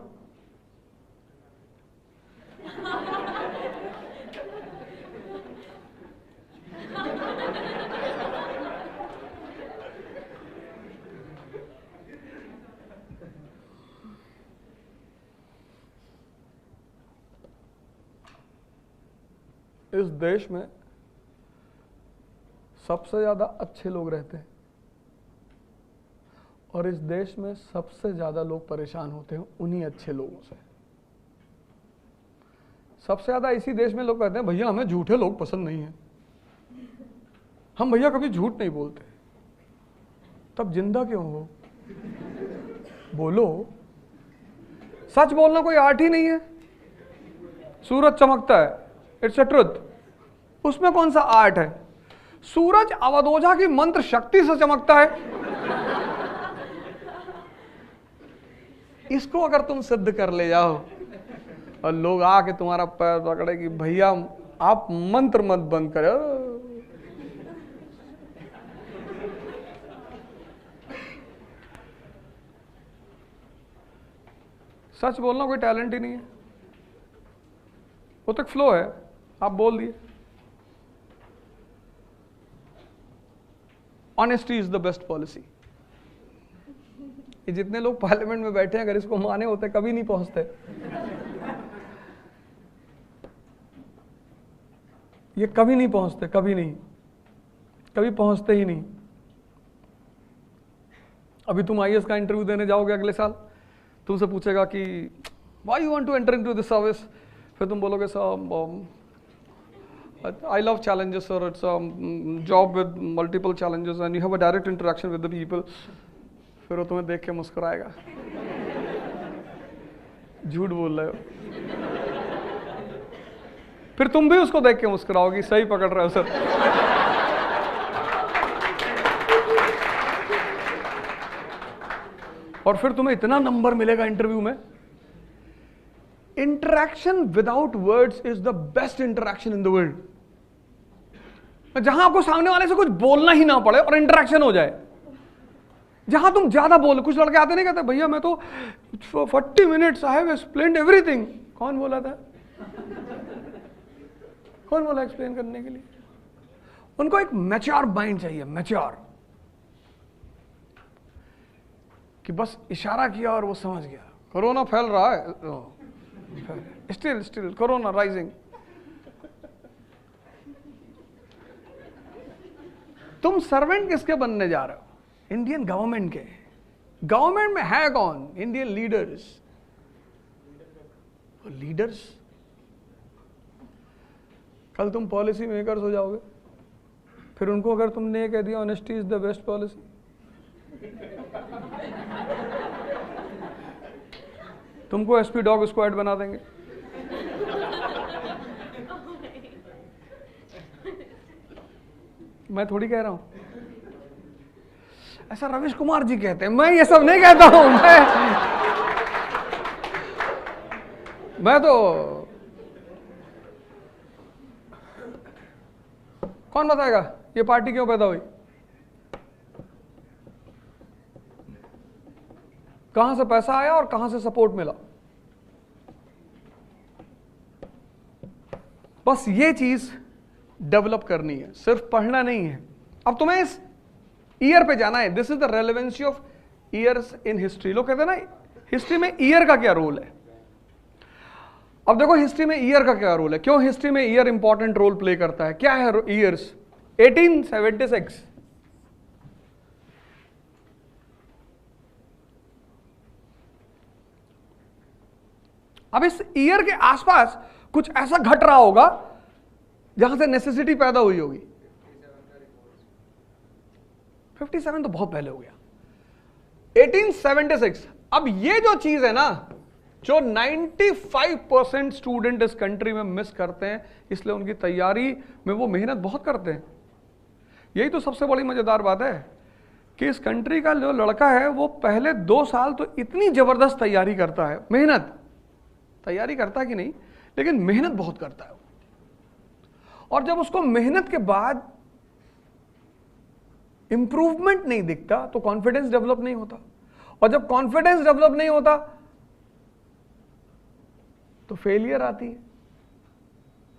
इस देश में सबसे ज्यादा अच्छे लोग रहते हैं और इस देश में सबसे ज्यादा लोग परेशान होते हैं उन्हीं अच्छे लोगों से। सबसे ज्यादा इसी देश में लोग कहते हैं भैया हमें झूठे लोग पसंद नहीं है, हम भैया कभी झूठ नहीं बोलते। तब जिंदा क्यों हो? बोलो। सच बोलना कोई आर्ट ही नहीं है। सूरज चमकता है, इट्स अ ट्रुथ, उसमें कौन सा आर्ट है? सूरज अवध ओझा की मंत्र शक्ति से चमकता है। इसको अगर तुम सिद्ध कर ले जाओ और लोग आके तुम्हारा पैर पकड़े कि भैया आप मंत्र मत बंद करो, सच बोलना कोई टैलेंट ही नहीं है, वो तो एक फ्लो है, आप बोल दिए। Honesty is the best policy. ये जितने लोग पार्लियामेंट में बैठे हैं अगर इसको माने होते कभी नहीं पहुंचते। ये कभी नहीं पहुंचते, कभी नहीं, कभी पहुंचते ही नहीं। अभी तुम आईएएस का इंटरव्यू देने जाओगे अगले साल, तुमसे पूछेगा कि why you want to enter into this service, फिर तुम बोलोगे sir I love challenges sir, it's a job with multiple challenges and you have a direct interaction with the people। फिर वो तुम्हें देख के मुस्कुराएगा, झूठ बोल रहे हो। फिर तुम भी उसको देख के मुस्कुराओगी, सही पकड़ रहे हो सर। और फिर तुम्हें इतना नंबर मिलेगा इंटरव्यू में। Interaction without words is the best interaction in the world. जहां आपको सामने वाले से कुछ बोलना ही ना पड़े और इंटरैक्शन हो जाए, जहां तुम ज्यादा बोलो। कुछ लड़के आते नहीं कहते भैया मैं तो 40 minutes I have explained everything. कौन बोला था? कौन बोला एक्सप्लेन करने के लिए? उनको एक मैच्योर माइंड चाहिए, मैच्योर, कि बस इशारा किया और वो समझ गया। कोरोना फैल रहा है, स्टिल कोरोना राइजिंग। तुम सर्वेंट किसके बनने जा रहे हो? इंडियन गवर्नमेंट के। गवर्नमेंट में है कौन? Indian leaders. लीडर्स कल तुम पॉलिसी मेकर्स हो जाओगे, फिर उनको अगर तुमने ये कह दिया honesty is the best policy, तुमको एसपी डॉग स्क्वाड बना देंगे। मैं थोड़ी कह रहा हूं, ऐसा रविश कुमार जी कहते हैं, मैं ये सब नहीं कहता हूं। मैं तो कौन बताएगा ये पार्टी क्यों पैदा हुई, कहां से पैसा आया और कहां से सपोर्ट मिला। बस ये चीज डेवलप करनी है, सिर्फ पढ़ना नहीं है। अब तुम्हें इस ईयर पे जाना है। This is the relevancy of years in history. लोग कहते हैं ना हिस्ट्री में ईयर का क्या रोल है। अब देखो हिस्ट्री में ईयर का क्या रोल है, क्यों हिस्ट्री में ईयर इंपॉर्टेंट रोल प्ले करता है, क्या है ईयर्स। 1876 अब इस ईयर के आसपास कुछ ऐसा घट रहा होगा जहां से नेसेसिटी पैदा हुई होगी। 57 तो बहुत पहले हो गया, 1876। अब ये जो चीज है ना, जो 95% स्टूडेंट इस कंट्री में मिस करते हैं, इसलिए उनकी तैयारी में वो मेहनत बहुत करते हैं। यही तो सबसे बड़ी मजेदार बात है कि इस कंट्री का जो लड़का है वो पहले 2 साल तो इतनी जबरदस्त तैयारी करता है, मेहनत, तैयारी करता है कि नहीं, लेकिन मेहनत बहुत करता है। और जब उसको मेहनत के बाद इंप्रूवमेंट नहीं दिखता तो कॉन्फिडेंस डेवलप नहीं होता, और जब कॉन्फिडेंस डेवलप नहीं होता तो फेलियर आती है,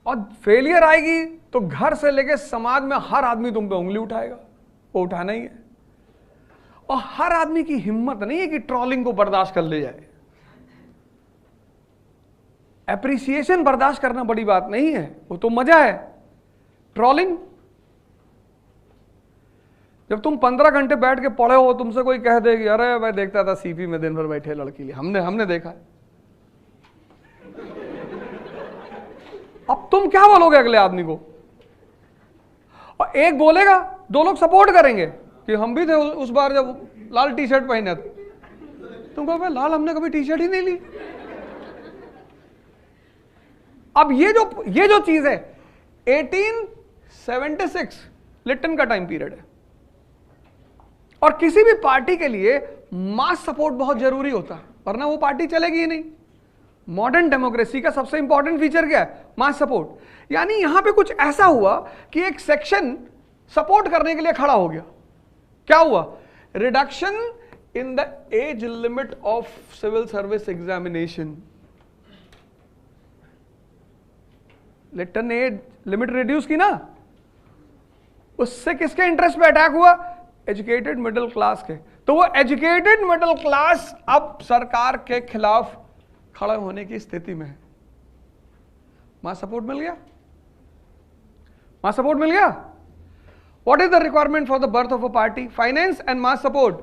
और फेलियर आएगी तो घर से लेकर समाज में हर आदमी तुम पे उंगली उठाएगा, वो उठाना ही है। और हर आदमी की हिम्मत नहीं है कि ट्रोलिंग को बर्दाश्त कर ले जाए। एप्रिसिएशन बर्दाश्त करना बड़ी बात नहीं है, वो तो मजा है। ट्रोलिंग, जब तुम 15 घंटे बैठ के पढ़े हो, तुमसे कोई कह दे कि अरे मैं देखता था सीपी में दिन भर बैठे लड़की लिए, हमने देखा है। अब तुम क्या बोलोगे अगले आदमी को? और एक बोलेगा, दो लोग सपोर्ट करेंगे कि हम भी थे उस बार जब लाल टी शर्ट पहने थे। तुम कहो भाई लाल हमने कभी टी शर्ट ही नहीं ली। अब ये जो चीज है 1876 लिप्टन का टाइम पीरियड है, और किसी भी पार्टी के लिए मास सपोर्ट बहुत जरूरी होता है, वरना वो पार्टी चलेगी ही नहीं। मॉडर्न डेमोक्रेसी का सबसे इंपॉर्टेंट फीचर क्या है? मास सपोर्ट। यानी यहां पे कुछ ऐसा हुआ कि एक सेक्शन सपोर्ट करने के लिए खड़ा हो गया। क्या हुआ? Reduction in the age limit of civil service examination. Lytton ने एज लिमिट रिड्यूस की ना, उससे किसके इंटरेस्ट पे अटैक हुआ? एजुकेटेड मिडिल क्लास के। तो वो एजुकेटेड मिडिल क्लास अब सरकार के खिलाफ खड़े होने की स्थिति में है। मास सपोर्ट मिल गया, मास सपोर्ट मिल गया। What is the requirement for the birth of a party? Finance and mass support.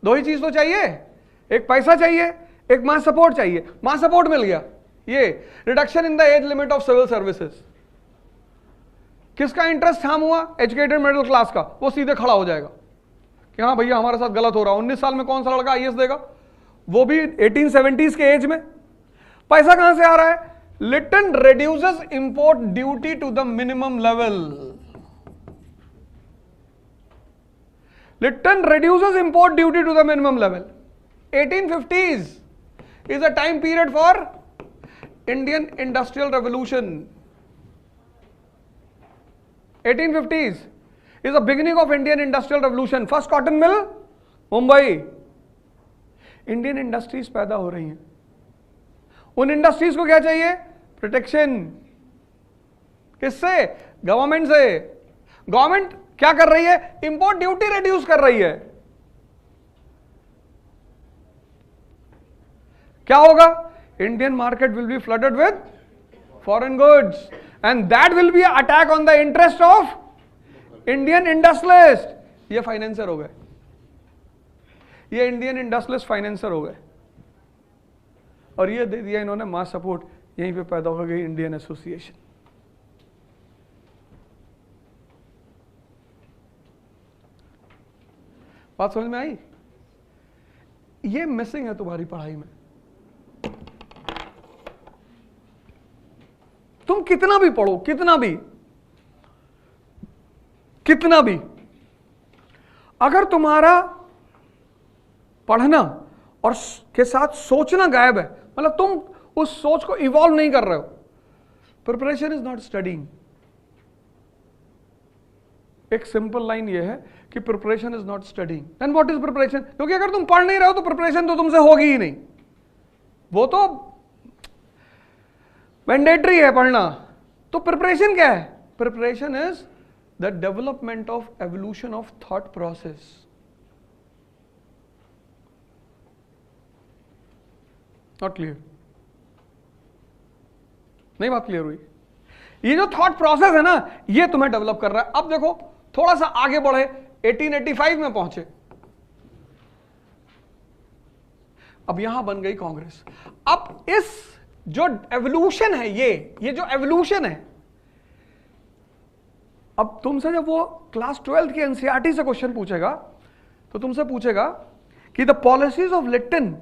दो ही चीज तो चाहिए, एक पैसा चाहिए, एक मास सपोर्ट चाहिए। मास सपोर्ट मिल गया, ये reduction in the age limit of civil services. किसका इंटरेस्ट थाम हुआ? एजुकेटेड मिडिल क्लास का। वो सीधे खड़ा हो जाएगा कि हाँ भैया हमारे साथ गलत हो रहा है। 19 साल में कौन सा लड़का आईएएस देगा, वो भी 1870s के एज में। पैसा कहां से आ रहा है? Lipton reduces import duty to the minimum level. Lipton reduces import duty to the minimum level. 1850s is a time period for Indian Industrial Revolution. 1850s is the beginning of Indian Industrial Revolution. First cotton mill, Mumbai. Indian industries पैदा हो रही हैं। उन industries को क्या चाहिए? Protection. किससे? Government से। गवर्नमेंट क्या कर रही है? इंपोर्ट ड्यूटी रिड्यूस कर रही है। क्या होगा? Indian market will be flooded with foreign goods and that will be attack on the interest of Indian industrialist. ये फाइनेंसर हो गए, ये इंडियन इंडस्ट्रियलिस्ट फाइनेंसर हो गए, और ये दे दिया इन्होंने मास सपोर्ट। यहीं पे पैदा हो गई इंडियन एसोसिएशन। बात समझ में आई? ये मिसिंग है तुम्हारी पढ़ाई में। तुम कितना भी पढ़ो, कितना भी, अगर तुम्हारा पढ़ना और के साथ सोचना गायब है, मतलब तुम उस सोच को इवॉल्व नहीं कर रहे हो, प्रिपरेशन इज नॉट स्टडीइंग। एक सिंपल लाइन ये है कि preparation is not studying. Then what is preparation? क्योंकि अगर तुम पढ़ नहीं रहे हो तो प्रिपरेशन तो तुमसे होगी ही नहीं, वो तो मैंडेटरी है पढ़ना। तो प्रिपरेशन क्या है? Preparation is the development of evolution of thought process. Not clear? नहीं बात क्लियर हुई? ये जो थॉट प्रोसेस है ना, ये तुम्हें डेवलप कर रहा है। अब देखो थोड़ा सा आगे बढ़े, 1885 में पहुंचे, अब यहां बन गई कांग्रेस। अब इस जो एवोल्यूशन है, ये जो एवोल्यूशन है, अब तुमसे जब वो क्लास 12 की एनसीईआरटी से क्वेश्चन पूछेगा तो तुमसे पूछेगा कि the policies of Lipton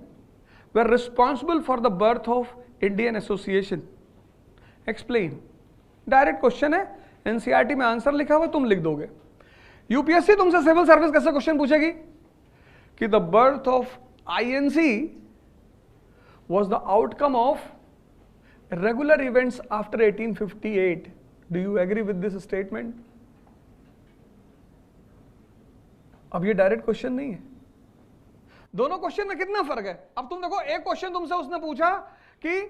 were responsible for the birth of Indian Association. Explain. Direct question है, एनसीईआरटी में आंसर लिखा हुआ, तुम लिख दोगे। यूपीएससी तुमसे सिविल सर्विस कैसे क्वेश्चन पूछेगी कि the birth of INC was the outcome of regular events after 1858. Do you agree with this statement? अब ये डायरेक्ट क्वेश्चन नहीं है। दोनों क्वेश्चन में कितना फर्क है? अब तुम देखो, एक क्वेश्चन तुमसे उसने पूछा कि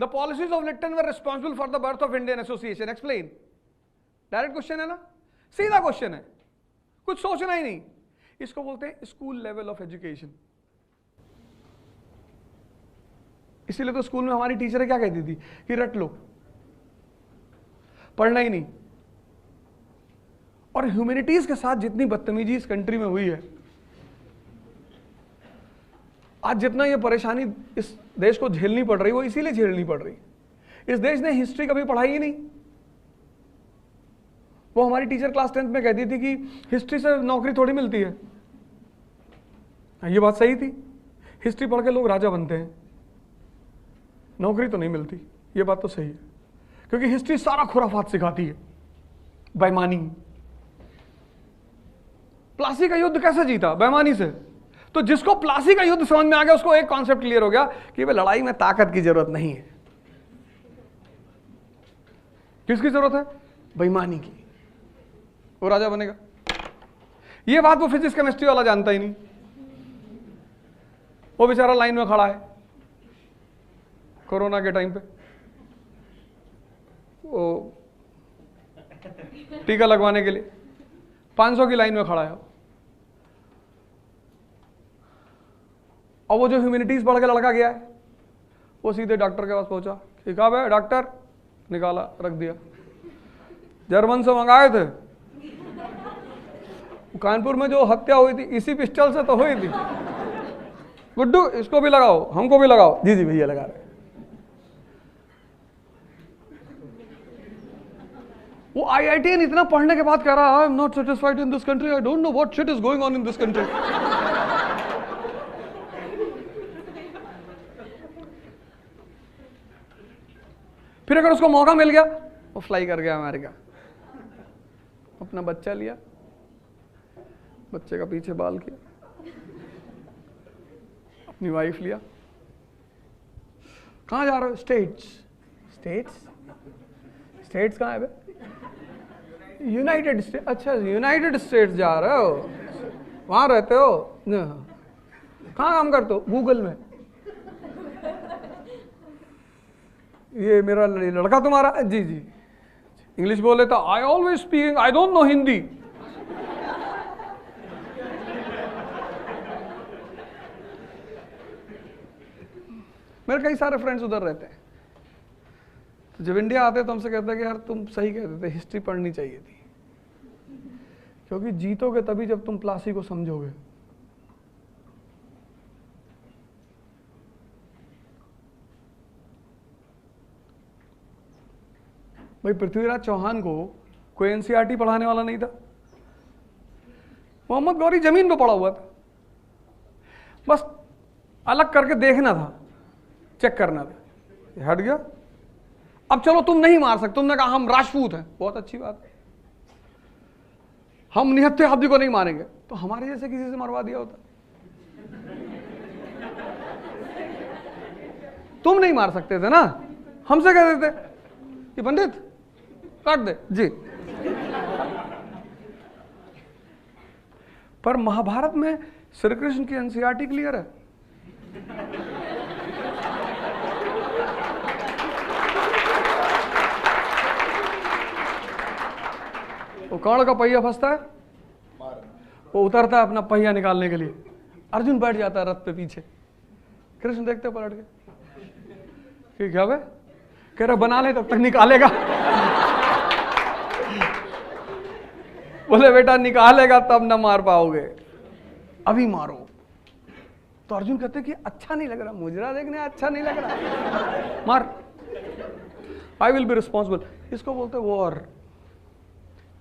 the policies of Lipton were responsible for the birth of Indian association. Explain. Direct question है ना, सीधा क्वेश्चन है, कुछ सोचना ही नहीं। इसको बोलते हैं स्कूल लेवल ऑफ एजुकेशन। इसीलिए तो स्कूल में हमारी टीचर क्या कहती थी कि रट लो, पढ़ना ही नहीं। और ह्यूमैनिटीज के साथ जितनी बदतमीजी इस कंट्री में हुई है, आज जितना ये परेशानी इस देश को झेलनी पड़ रही, वो इसीलिए झेलनी पड़ रही। इस देश ने हिस्ट्री कभी पढ़ाई ही नहीं। वो हमारी टीचर क्लास 10th में कहती थी कि हिस्ट्री से नौकरी थोड़ी मिलती है। ये बात सही थी, हिस्ट्री पढ़ के लोग राजा बनते हैं, नौकरी तो नहीं मिलती। ये बात तो सही है, क्योंकि हिस्ट्री सारा खुराफात सिखाती है, बेईमानी। प्लासी का युद्ध कैसे जीता? बेईमानी से। तो जिसको प्लासी का युद्ध समझ में आ गया, उसको एक कॉन्सेप्ट क्लियर हो गया कि भाई लड़ाई में ताकत की जरूरत नहीं है। किसकी जरूरत है? बेईमानी की। वो राजा बनेगा। ये बात वो फिजिक्स केमिस्ट्री वाला जानता ही नहीं। वो बेचारा लाइन में खड़ा है कोरोना के टाइम पे, वो टीका लगवाने के लिए 500 की लाइन में खड़ा है। और वो जो ह्यूमैनिटीज पढ़ के लड़का गया है, वो सीधे डॉक्टर के पास पहुंचा कि कहा भाई डॉक्टर, निकाला रख दिया। जर्मन से मंगाए थे, कानपुर में जो हत्या हुई थी इसी पिस्टल से तो हुई थी। गुड्डू इसको भी लगाओ, हमको भी लगाओ। जी जी भैया लगा रहे। वो IITian इतना पढ़ने के बाद कह रहा है I am not satisfied in this country, I don't know what shit is going on in this country. फिर अगर उसको मौका मिल गया, वो फ्लाई कर गया अमेरिका, अपना बच्चा लिया, बच्चे का पीछे बाल किया, अपनी वाइफ लिया। कहां जा रहे हो? स्टेट्स। स्टेट्स? स्टेट्स कहां है बे? United States. अच्छा यूनाइटेड स्टेट्स जा रहे हो, वहां रहते हो? कहां काम करते हो? गूगल में। ये मेरा लड़का तुम्हारा? जी जी। इंग्लिश बोले तो I always speaking, I don't know Hindi. मेरे कई सारे फ्रेंड्स उधर रहते हैं, तो जब इंडिया आते तो हमसे कहते हैं कि यार तुम सही कहते थे, हिस्ट्री पढ़नी चाहिए थी, क्योंकि जीतोगे तभी जब तुम प्लासी को समझोगे। भाई पृथ्वीराज चौहान को कोई एनसीईआरटी पढ़ाने वाला नहीं था, मोहम्मद गौरी जमीन पे पड़ा हुआ था, बस अलग करके देखना था, चेक करना था, हट गया। अब चलो तुम नहीं मार सकते, तुमने कहा हम राजपूत हैं, बहुत अच्छी बात है, हम निहत्थे हाथी को नहीं मारेंगे, तो हमारे जैसे किसी से मरवा दिया होता। तुम नहीं मार सकते थे ना, हमसे कह देते कि पंडित काट दे जी। पर महाभारत में श्री कृष्ण की एनसीईआरटी क्लियर है। वो कौन का पहिया फंसता है, वो उतरता है अपना पहिया निकालने के लिए, अर्जुन बैठ जाता है रथ पे पीछे, कृष्ण देखते पलट के क्या भाई कह रहा बना ले तब तक निकालेगा। बोले बेटा निकालेगा तब ना मार पाओगे, अभी मारो। तो अर्जुन कहते कि अच्छा नहीं लग रहा, मुजरा देखने अच्छा नहीं लग रहा, मार, आई विल बी रिस्पॉन्सिबल। इसको बोलते वॉर,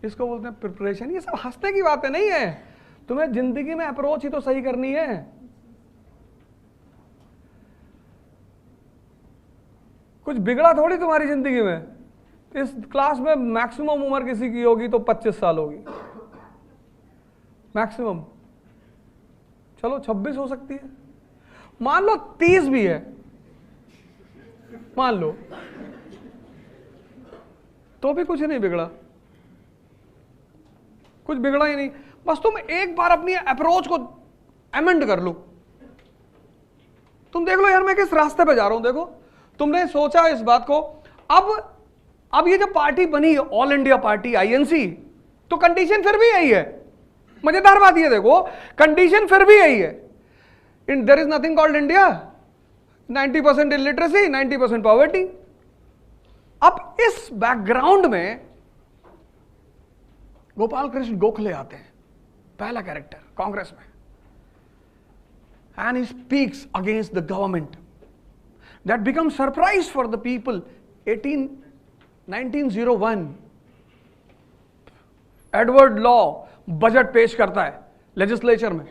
इसको बोलते हैं प्रिपरेशन। ये सब हंसने की बातें नहीं है, तुम्हें जिंदगी में अप्रोच ही तो सही करनी है। कुछ बिगड़ा थोड़ी तुम्हारी जिंदगी में। इस क्लास में मैक्सिमम उम्र किसी की होगी तो 25 साल होगी मैक्सिमम, चलो 26 हो सकती है, मान लो 30 भी है, मान लो, तो भी कुछ नहीं बिगड़ा, कुछ बिगड़ा ही नहीं। बस तुम एक बार अपनी अप्रोच को अमेंड कर लो। तुम देख लो यार मैं किस रास्ते पे जा रहा हूं, देखो तुमने सोचा इस बात को। अब ये जो पार्टी बनी ऑल इंडिया पार्टी आईएनसी, तो कंडीशन फिर भी यही है। मजेदार बात ये देखो, कंडीशन फिर भी यही है, there is nothing called India, 90% illiteracy, 90% poverty. अब इस बैकग्राउंड में गोपाल कृष्ण गोखले आते हैं, पहला कैरेक्टर कांग्रेस में, and he speaks against the government. That become surprise for the people. 1901 Edward law budget पेश करता है लेजिस्लेचर में,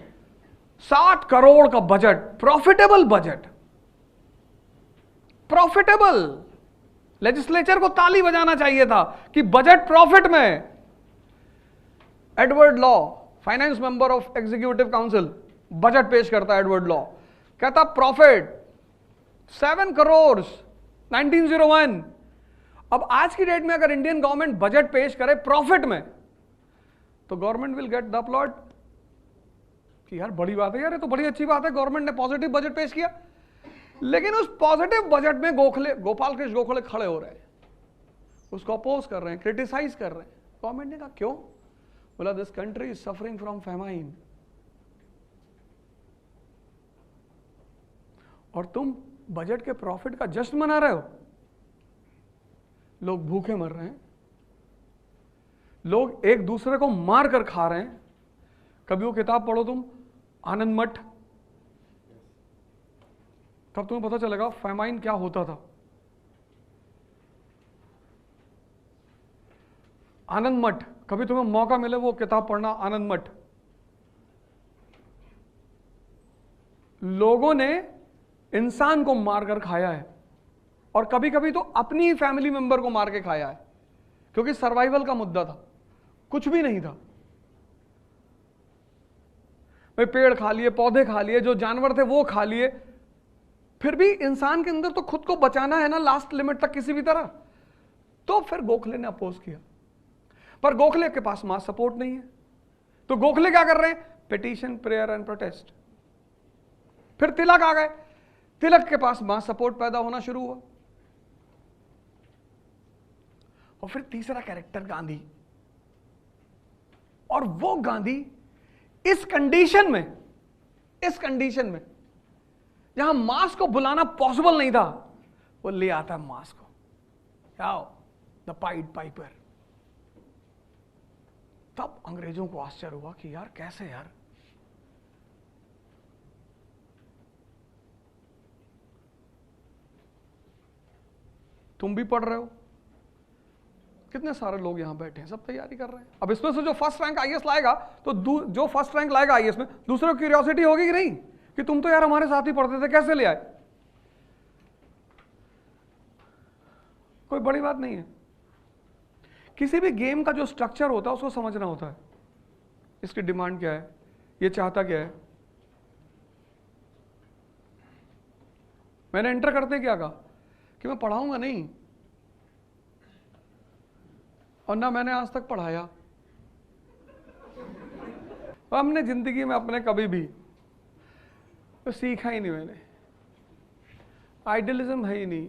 60 करोड़ का budget, profitable budget, profitable. Legislature को ताली बजाना चाहिए था कि बजट प्रॉफिट में। Edward law, finance member of executive council, budget पेश करता है। एडवर्ड लॉ कहता प्रॉफिट 7 करोड़ 1901। अब आज की डेट में अगर इंडियन गवर्नमेंट बजट पेश करे प्रॉफिट में, तो government will get the applaud कि यार बड़ी बात है, यार ये तो बड़ी अच्छी बात है, गवर्नमेंट ने पॉजिटिव बजट पेश किया। लेकिन उस पॉजिटिव बजट में गोपाल कृष्ण गोखले खड़े हो रहे हैं, उसको अपोज कर रहे हैं, क्रिटिसाइज कर रहे हैं। गवर्नमेंट ने कहा क्यों? बोला this country is suffering from famine, और तुम बजट के प्रॉफिट का जश्न मना रहे हो। लोग भूखे मर रहे हैं, लोग एक दूसरे को मार कर खा रहे हैं। कभी वो किताब पढ़ो तुम, आनंद मठ, तब तुम्हें पता चलेगा फेमाइन क्या होता था। आनंद मठ, कभी तुम्हें मौका मिले वो किताब पढ़ना, आनंद मठ। लोगों ने इंसान को मारकर खाया है, और कभी कभी तो अपनी ही फैमिली मेंबर को मार के खाया है, क्योंकि सर्वाइवल का मुद्दा था, कुछ भी नहीं था। भाई पेड़ खा लिए, पौधे खा लिए, जो जानवर थे वो खा लिए, फिर भी इंसान के अंदर तो खुद को बचाना है ना लास्ट लिमिट तक किसी भी तरह। तो फिर गोखले ने अपोज किया, पर गोखले के पास मास सपोर्ट नहीं है। तो गोखले क्या कर रहे हैं? Petition, prayer and protest. फिर तिलक आ गए, तिलक के पास मास सपोर्ट पैदा होना शुरू हुआ। और फिर तीसरा कैरेक्टर गांधी, और वो गांधी इस कंडीशन में जहां मास को बुलाना पॉसिबल नहीं था, वो ले आता मास को, आओ द पाइड पाइपर। तब अंग्रेजों को आश्चर्य हुआ कि यार कैसे यार, तुम भी पढ़ रहे हो, कितने सारे लोग यहां बैठे हैं, सब तैयारी कर रहे हैं। अब इसमें से जो फर्स्ट रैंक आईएएस लाएगा, तो जो फर्स्ट रैंक लाएगा आईएएस में, दूसरे को क्यूरियोसिटी होगी कि नहीं कि तुम तो यार हमारे साथ ही पढ़ते थे, कैसे ले आए? कोई बड़ी बात नहीं है। किसी भी गेम का जो स्ट्रक्चर होता है उसको समझना होता है। इसकी डिमांड क्या है, ये चाहता क्या है। मैंने एंटर करते क्या कहा कि मैं पढ़ाऊंगा नहीं, और ना मैंने आज तक पढ़ाया। हमने जिंदगी में अपने कभी भी तो सीखा ही नहीं, मैंने आइडियलिज्म है ही नहीं।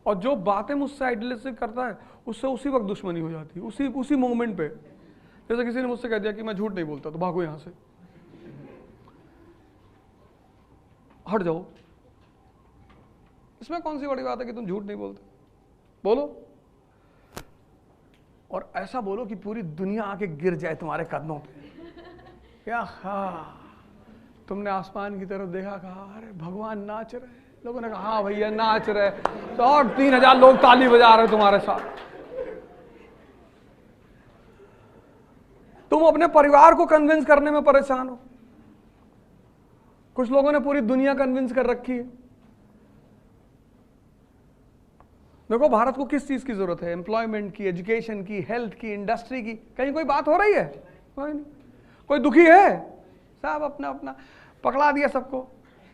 और जो बातें मुझसे आइडियलिज्म करता है उससे उसी वक्त दुश्मनी हो जाती है, उसी मोमेंट पे। जैसे किसी ने मुझसे कह दिया कि मैं झूठ नहीं बोलता, तो भागो यहां से, हट जाओ। इसमें कौन सी बड़ी बात है कि तुम झूठ नहीं बोलते? बोलो, और ऐसा बोलो कि पूरी दुनिया आके गिर जाए तुम्हारे कदमों पे। क्या हाँ, तुमने आसमान की तरफ देखा, कहा अरे भगवान नाच रहे हैं। लोगों ने कहा हाँ भैया नाच रहे, तो और 3000 लोग ताली बजा रहे तुम्हारे साथ। तुम अपने परिवार को कन्विंस करने में परेशान हो, कुछ लोगों ने पूरी दुनिया कन्विंस कर रखी है। देखो भारत को किस चीज की जरूरत है, एम्प्लॉयमेंट की, एजुकेशन की, हेल्थ की, इंडस्ट्री की। कहीं कोई बात हो रही है? कोई नहीं। कोई दुखी है? सब अपना अपना पकड़ा दिया सबको।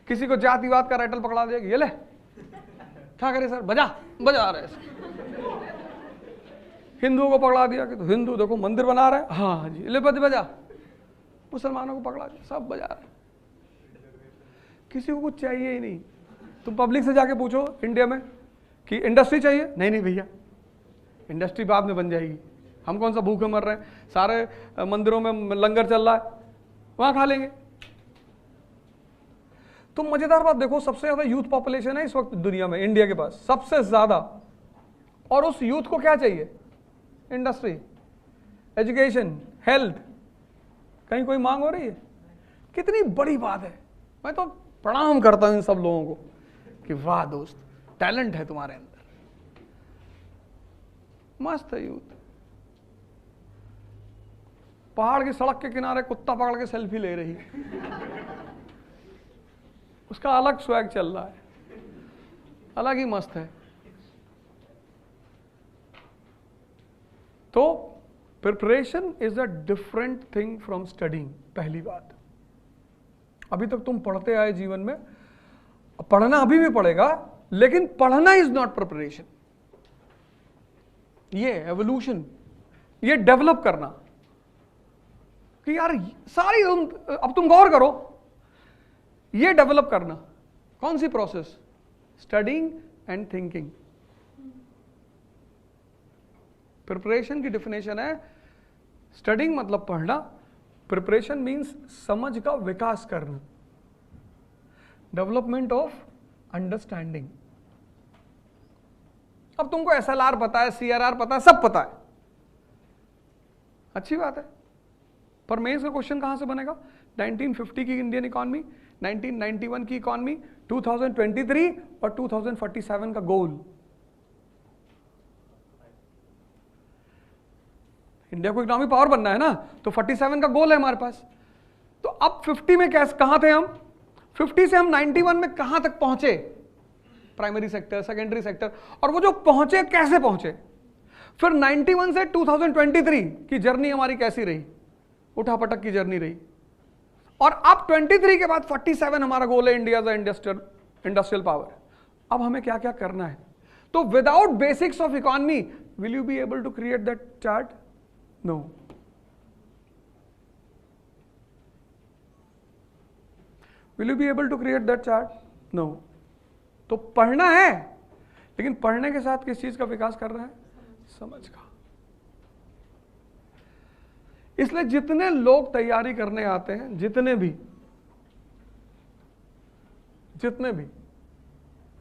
किसी को जातिवाद का राइटल पकड़ा दिया, ये ले क्या करे सर, बजा रहे। हिंदुओं को पकड़ा दिया कि तो हिंदू देखो मंदिर बना रहे हैं, हाँ जी ले बजा। मुसलमानों को पकड़ा दिया, सब बजा रहे। किसी को कुछ चाहिए ही नहीं। तुम पब्लिक से जाके पूछो इंडिया में कि इंडस्ट्री चाहिए, नहीं भैया इंडस्ट्री बाद में बन जाएगी, हम कौन सा भूखे मर रहे हैं, सारे मंदिरों में लंगर चल रहा है, वहां खा लेंगे। तुम मजेदार बात देखो, सबसे ज्यादा यूथ पॉपुलेशन है इस वक्त दुनिया में, इंडिया के पास सबसे ज्यादा, और उस यूथ को क्या चाहिए? इंडस्ट्री, एजुकेशन, हेल्थ, कहीं कोई मांग हो रही है? कितनी बड़ी बात है। मैं तो प्रणाम करता हूं इन सब लोगों को कि वाह दोस्त, टैलेंट है तुम्हारे अंदर, मस्त है यूथ। पहाड़ की सड़क के किनारे कुत्ता पकड़ के सेल्फी ले रही है, उसका अलग स्वैग चल रहा है, अलग ही मस्त है। तो preparation is a different thing from studying. पहली बात, अभी तक तुम पढ़ते आए जीवन में, पढ़ना अभी भी पड़ेगा, लेकिन पढ़ना इज नॉट प्रिपरेशन। ये एवोल्यूशन, ये डेवलप करना कि यार सारी अब तुम गौर करो, ये डेवलप करना कौन सी process? Studying and thinking. Preparation की डेफिनेशन है, स्टडिंग मतलब पढ़ना, प्रिपरेशन मींस समझ का विकास करना, डेवलपमेंट ऑफ अंडरस्टैंडिंग। अब तुमको SLR पता है, CRR पता है, सब पता है, अच्छी बात है, पर मेंस का क्वेश्चन कहां से बनेगा? 1950 की इंडियन इकॉनमी, 1991 की इकॉनमी, 2023 और 2047 का गोल। इंडिया को इकोनॉमिक पावर बनना है ना, तो 47 का गोल है हमारे पास। तो अब 50 में कैसे, कहां थे हम? 50 से हम 91 में कहां तक पहुंचे? प्राइमरी सेक्टर, सेकेंडरी सेक्टर, और वो जो पहुंचे कैसे पहुंचे? फिर 91 से 2023 की जर्नी हमारी कैसी रही? उठापटक की जर्नी रही। और अब 23 के बाद 47 हमारा गोल है, इंडिया का इंडस्ट्रियल पावर। अब हमें क्या क्या करना है? तो without basics of economy will you be able to create that chart? No. Will you be able to create that chart? No. तो पढ़ना है, लेकिन पढ़ने के साथ किस चीज का विकास कर रहे हैं? समझ का। इसलिए जितने लोग तैयारी करने आते हैं, जितने भी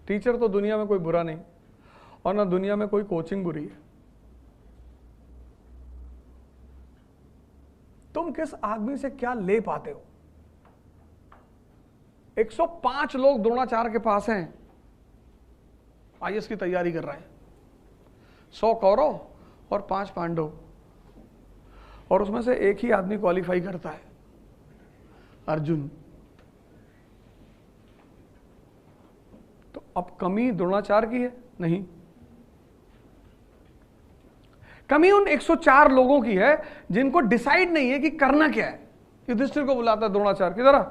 टीचर, तो दुनिया में कोई बुरा नहीं, और ना दुनिया में कोई कोचिंग बुरी है। तुम किस आदमी से क्या ले पाते हो? 105 लोग द्रोणाचार्य के पास हैं, IAS की तैयारी कर रहे हैं, 100 कौरव और 5 पांडव, और उसमें से एक ही आदमी क्वालिफाई करता है, अर्जुन। तो अब कमी द्रोणाचार्य की है? नहीं, कमी उन 104 लोगों की है जिनको डिसाइड नहीं है कि करना क्या है। युधिष्ठिर को बुलाता है द्रोणाचार्य, किधर आ,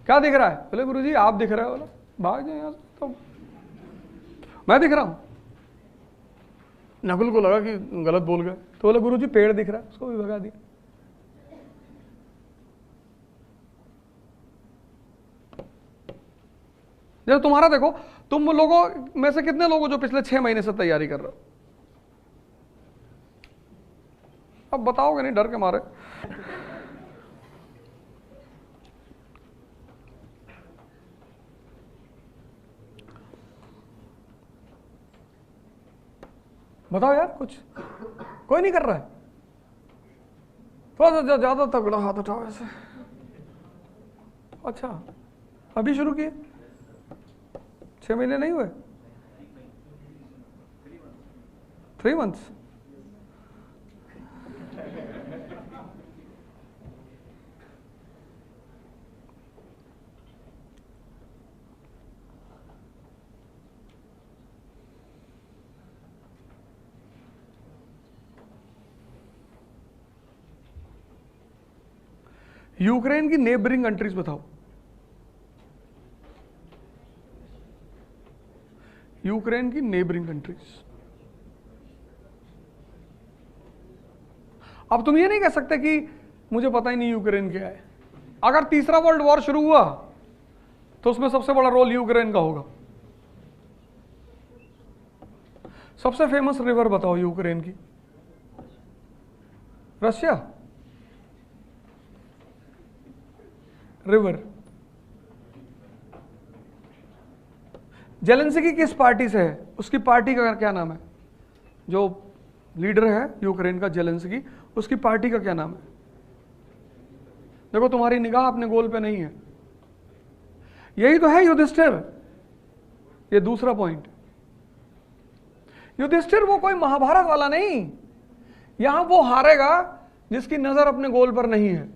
क्या दिख रहा है? बोले गुरुजी आप दिख रहे हो। बोला भाग जाए यहां से, तो मैं दिख रहा हूं। नकुल को लगा कि गलत बोल गए, तो बोला गुरुजी पेड़ दिख रहा है, उसको भी भगा दिया। जब तुम्हारा देखो, तुम लोगों में से कितने लोग हो जो पिछले 6 महीने से तैयारी कर रहे हो? अब बताओगे नहीं डर के मारे। बताओ यार, कुछ कोई नहीं कर रहा है? थोड़ा सा ज्यादा तगड़ा हाथ उठाओ ऐसे। अच्छा, अभी शुरू किए, 6 महीने नहीं हुए, 3 मंथ्स। यूक्रेन की नेबरिंग कंट्रीज बताओ। यूक्रेन की नेबरिंग कंट्रीज। अब तुम ये नहीं कह सकते कि मुझे पता ही नहीं यूक्रेन क्या है। अगर तीसरा वर्ल्ड वॉर शुरू हुआ तो उसमें सबसे बड़ा रोल यूक्रेन का होगा। सबसे फेमस रिवर बताओ यूक्रेन की। रशिया रिवर, जेलेंस्की किस पार्टी से है, उसकी पार्टी का क्या नाम है? जो लीडर है यूक्रेन का जेलेंस्की, उसकी पार्टी का क्या नाम है? देखो तुम्हारी निगाह अपने गोल पे नहीं है। यही तो है युधिष्ठिर। ये दूसरा पॉइंट, युधिष्ठिर वो कोई महाभारत वाला नहीं, यहां वो हारेगा जिसकी नजर अपने गोल पर नहीं है।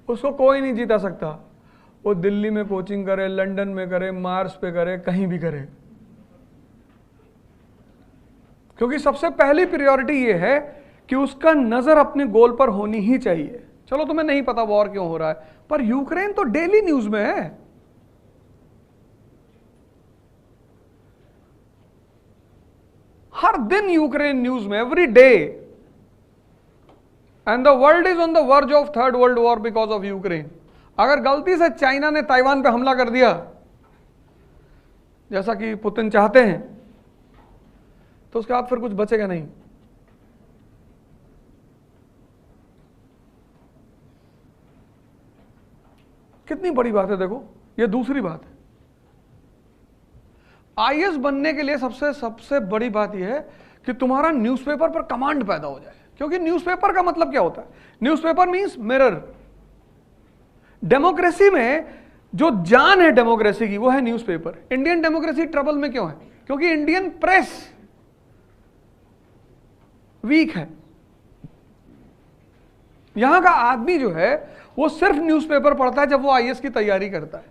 उसको कोई नहीं जीता सकता, वो दिल्ली में कोचिंग करे, लंदन में करे, मार्स पे करे, कहीं भी करे, क्योंकि सबसे पहली प्रायोरिटी ये है कि उसका नजर अपने गोल पर होनी ही चाहिए। चलो तुम्हें नहीं पता वॉर क्यों हो रहा है, पर यूक्रेन तो डेली न्यूज में है। हर दिन यूक्रेन न्यूज में, every day, and the world is on the verge of third world war because of Ukraine. अगर गलती से चाइना ने ताइवान पे हमला कर दिया, जैसा कि पुतिन चाहते हैं, तो उसके बाद फिर कुछ बचेगा नहीं। कितनी बड़ी बात है, देखो ये दूसरी बात है। आईएएस बनने के लिए सबसे बड़ी बात यह है कि तुम्हारा न्यूज़पेपर पर कमांड पैदा हो जाए, क्योंकि न्यूज़पेपर का मतलब क्या होता है? Newspaper means mirror. डेमोक्रेसी में जो जान है डेमोक्रेसी की, वो है न्यूज़पेपर। इंडियन डेमोक्रेसी ट्रबल में क्यों है? क्योंकि इंडियन प्रेस वीक है। यहां का आदमी जो है वो सिर्फ न्यूज़पेपर पढ़ता है जब वो आईएएस की तैयारी करता है,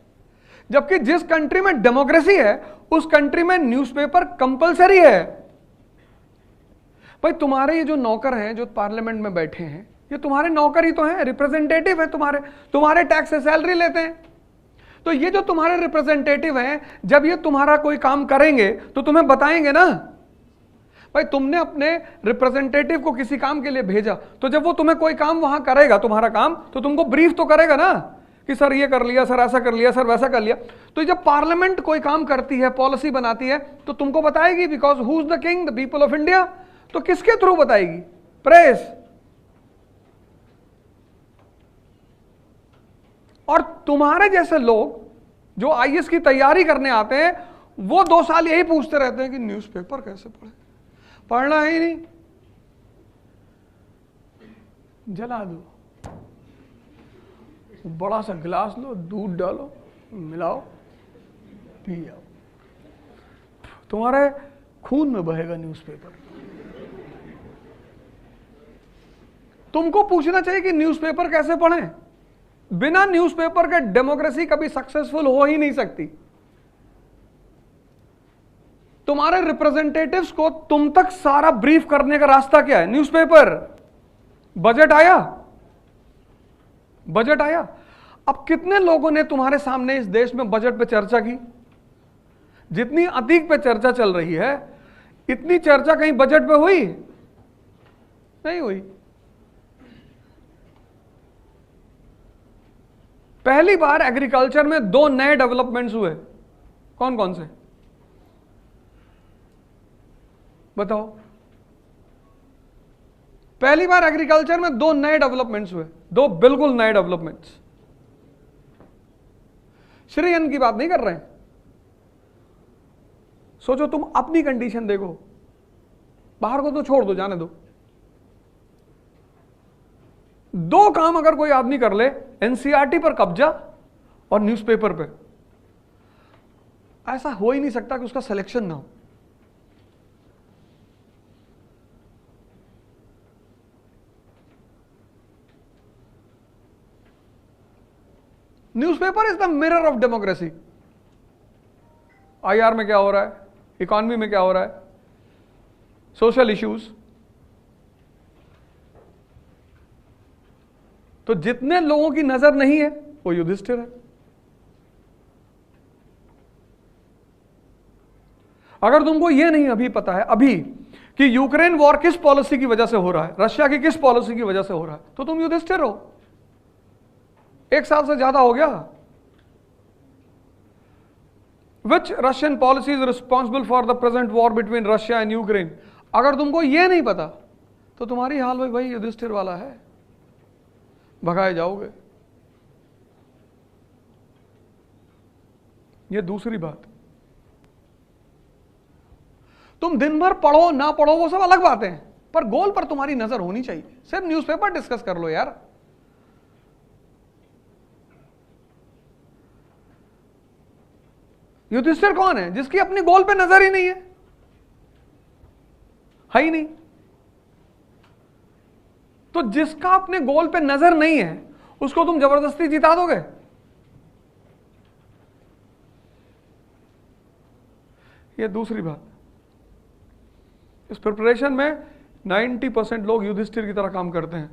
जबकि जिस कंट्री में डेमोक्रेसी है उस कंट्री में न्यूज़पेपर कंपलसरी है। भाई तुम्हारे ये जो नौकर हैं जो पार्लियामेंट में बैठे हैं, ये तुम्हारे नौकर ही तो हैं, रिप्रेजेंटेटिव है, तुम्हारे टैक्स से सैलरी लेते हैं। तो ये जो तुम्हारे रिप्रेजेंटेटिव हैं, जब ये तुम्हारा कोई काम करेंगे तो तुम्हें बताएंगे ना। भाई तुमने अपने रिप्रेजेंटेटिव को किसी काम के लिए भेजा, तो जब वो तुम्हें कोई काम वहां करेगा, तुम्हारा काम, तो तुमको ब्रीफ तो करेगा ना कि सर ये कर लिया, सर ऐसा कर लिया, सर वैसा कर लिया। तो जब पार्लियामेंट कोई काम करती है, पॉलिसी बनाती है, तो तुमको बताएगी, because who is the king? The people of India. तो किसके थ्रू बताएगी? प्रेस। और तुम्हारे जैसे लोग जो आईएएस की तैयारी करने आते हैं, वो 2 साल यही पूछते रहते हैं कि न्यूज़पेपर कैसे पढ़े, पढ़ना ही नहीं, जला दो, बड़ा सा गिलास लो, दूध डालो, मिलाओ, पी जाओ, तुम्हारे खून में बहेगा न्यूज़पेपर। तुमको पूछना चाहिए कि न्यूज़पेपर कैसे पढ़ें। बिना न्यूज़पेपर के डेमोक्रेसी कभी सक्सेसफुल हो ही नहीं सकती। तुम्हारे रिप्रेजेंटेटिव्स को तुम तक सारा ब्रीफ करने का रास्ता क्या है? न्यूज़पेपर। बजट आया, बजट आया। अब कितने लोगों ने तुम्हारे सामने इस देश में बजट पे चर्चा की? जितनी अतीक पे चर्चा चल रही है, इतनी चर्चा कहीं बजट पे हुई? नहीं हुई। पहली बार एग्रीकल्चर में 2 नए डेवलपमेंट्स हुए। कौन कौन से बताओ? पहली बार एग्रीकल्चर में 2 नए डेवलपमेंट्स हुए, 2 बिल्कुल नए डेवलपमेंट्स। श्री अन्न की बात नहीं कर रहे हैं। सोचो, तुम अपनी कंडीशन देखो, बाहर को तो छोड़ दो, जाने दो। 2 काम अगर कोई आदमी कर ले, एनसीईआरटी पर कब्जा और न्यूज़पेपर पे, ऐसा हो ही नहीं सकता कि उसका सिलेक्शन ना हो। Newspaper is the mirror of democracy. IR में क्या हो रहा है, इकॉनमी में क्या हो रहा है, सोशल इश्यूज। तो जितने लोगों की नजर नहीं है वो युधिष्ठिर है। अगर तुमको यह नहीं अभी पता है अभी कि यूक्रेन वॉर किस पॉलिसी की वजह से हो रहा है, रशिया की किस पॉलिसी की वजह से हो रहा है, तो तुम युधिष्ठिर हो। 1 साल से ज्यादा हो गया। Which Russian policy is responsible for the present war between Russia and Ukraine? अगर तुमको यह नहीं पता तो तुम्हारी हाल भाई युधिष्ठिर वाला है, भगाए जाओगे। ये दूसरी बात। तुम दिन भर पढ़ो ना पढ़ो वो सब अलग बातें हैं, पर गोल पर तुम्हारी नजर होनी चाहिए। सिर्फ न्यूज़पेपर डिस्कस कर लो यार। युधिष्ठिर कौन है? जिसकी अपनी गोल पे नजर ही नहीं है ही नहीं। तो जिसका अपने गोल पे नजर नहीं है उसको तुम जबरदस्ती जिता दोगे? ये दूसरी बात। इस प्रिपरेशन में 90% लोग युधिष्ठिर की तरह काम करते हैं,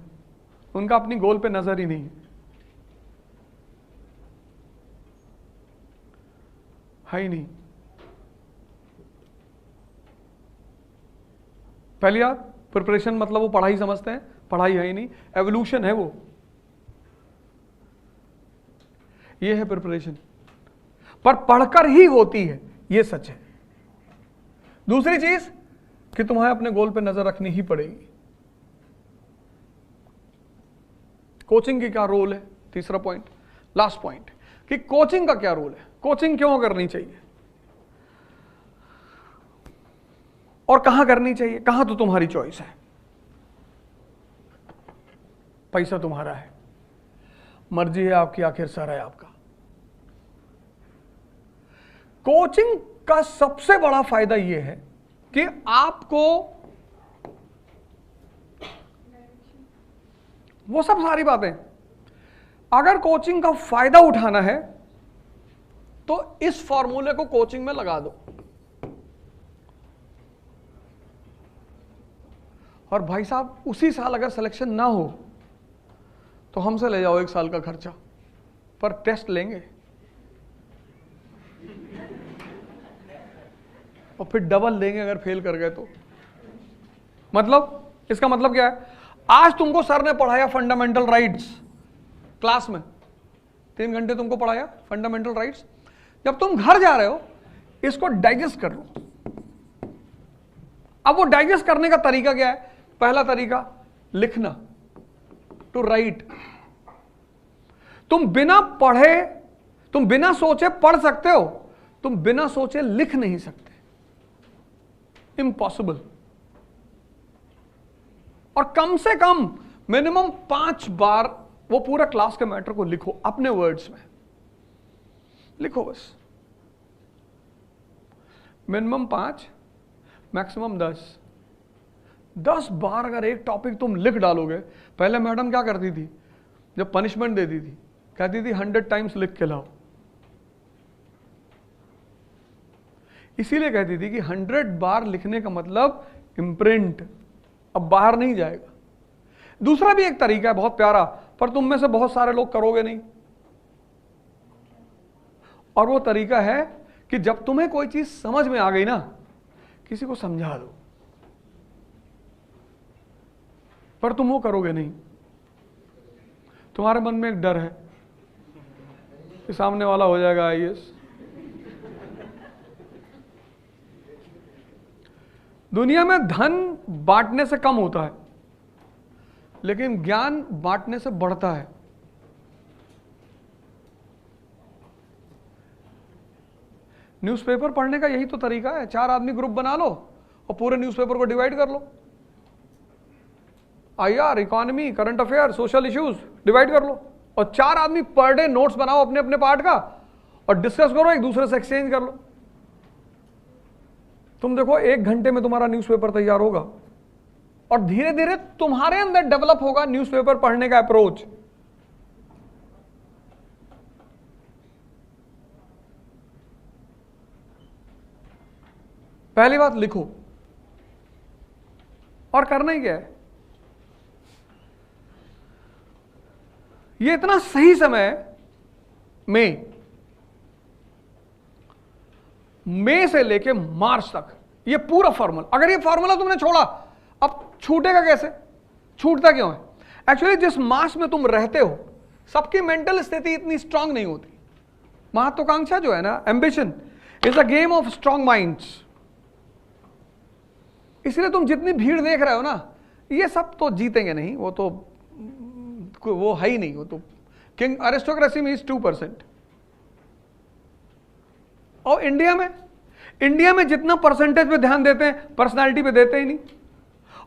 उनका अपनी गोल पे नजर ही नहीं है ही नहीं। पहली बात, प्रिपरेशन मतलब वो पढ़ाई समझते हैं, पढ़ाई है ही नहीं, एवोल्यूशन है वो। ये है प्रिपरेशन, पर पढ़कर ही होती है, ये सच है। दूसरी चीज कि तुम्हें अपने गोल पे नजर रखनी ही पड़ेगी। कोचिंग की क्या रोल है? तीसरा पॉइंट, लास्ट पॉइंट, कि कोचिंग का क्या रोल है, कोचिंग क्यों करनी चाहिए और कहां करनी चाहिए। कहां तो तुम्हारी चॉइस है, पैसा तुम्हारा है, मर्जी है आपकी, आखिर सर है आपका। कोचिंग का सबसे बड़ा फायदा यह है कि आपको वो सब सारी बातें, अगर कोचिंग का फायदा उठाना है तो इस फॉर्मूले को कोचिंग में लगा दो। और भाई साहब उसी साल अगर सिलेक्शन ना हो तो हमसे ले जाओ 1 साल का खर्चा, पर टेस्ट लेंगे और फिर डबल देंगे अगर फेल कर गए तो। मतलब इसका मतलब क्या है? आज तुमको सर ने पढ़ाया फंडामेंटल राइट्स क्लास में, 3 घंटे तुमको पढ़ाया फंडामेंटल राइट्स। जब तुम घर जा रहे हो इसको डाइजेस्ट कर लो। अब वो डाइजेस्ट करने का तरीका क्या है? पहला तरीका लिखना, टू राइट। तुम बिना पढ़े, तुम बिना सोचे पढ़ सकते हो, तुम बिना सोचे लिख नहीं सकते, इम्पॉसिबल। और कम से कम मिनिमम 5 बार वो पूरा क्लास के मैटर को लिखो, अपने वर्ड्स में लिखो बस। मिनिमम 5, मैक्सिमम 10 बार अगर एक टॉपिक तुम लिख डालोगे। पहले मैडम क्या करती थी, जब पनिशमेंट देती थी कहती थी 100 टाइम्स लिख के लाओ। इसीलिए कहती थी कि 100 बार लिखने का मतलब इम्प्रिंट, अब बाहर नहीं जाएगा। दूसरा भी एक तरीका है बहुत प्यारा, पर तुम में से बहुत सारे लोग करोगे नहीं। और वो तरीका है कि जब तुम्हें कोई चीज समझ में आ गई ना, किसी को समझा दो, पर तुम वो करोगे नहीं। तुम्हारे मन में एक डर है कि सामने वाला हो जाएगा IAS। दुनिया में धन बांटने से कम होता है, लेकिन ज्ञान बांटने से बढ़ता है। न्यूज़पेपर पढ़ने का यही तो तरीका है। 4 आदमी ग्रुप बना लो और पूरे न्यूज़पेपर को डिवाइड कर लो। IR, economy, current affair, social issues divide कर लो और 4 आदमी पर डे नोट्स बनाओ अपने अपने पार्ट का और डिस्कस करो, एक दूसरे से एक्सचेंज कर लो। तुम देखो 1 घंटे में तुम्हारा न्यूज़पेपर तैयार होगा और धीरे धीरे तुम्हारे अंदर डेवलप होगा न्यूज़पेपर पढ़ने का अप्रोच। पहली बात लिखो, और करना ही क्या है, ये इतना सही समय मई से लेके मार्च तक ये पूरा फॉर्मूला, अगर ये फॉर्मूला तुमने छोड़ा अब छूटेगा कैसे? छूटता क्यों है? एक्चुअली जिस मास में तुम रहते हो सबकी मेंटल स्थिति इतनी स्ट्रांग नहीं होती। महत्वाकांक्षा जो है ना, ambition is a game of strong minds. इसलिए तुम जितनी भीड़ देख रहे हो ना, ये सब तो जीतेंगे नहीं, वो है ही नहीं। वो तो किंग अरिस्टोक्रेसी में इज 2%। और इंडिया में जितना परसेंटेज पे ध्यान देते हैं, पर्सनालिटी पे देते ही नहीं।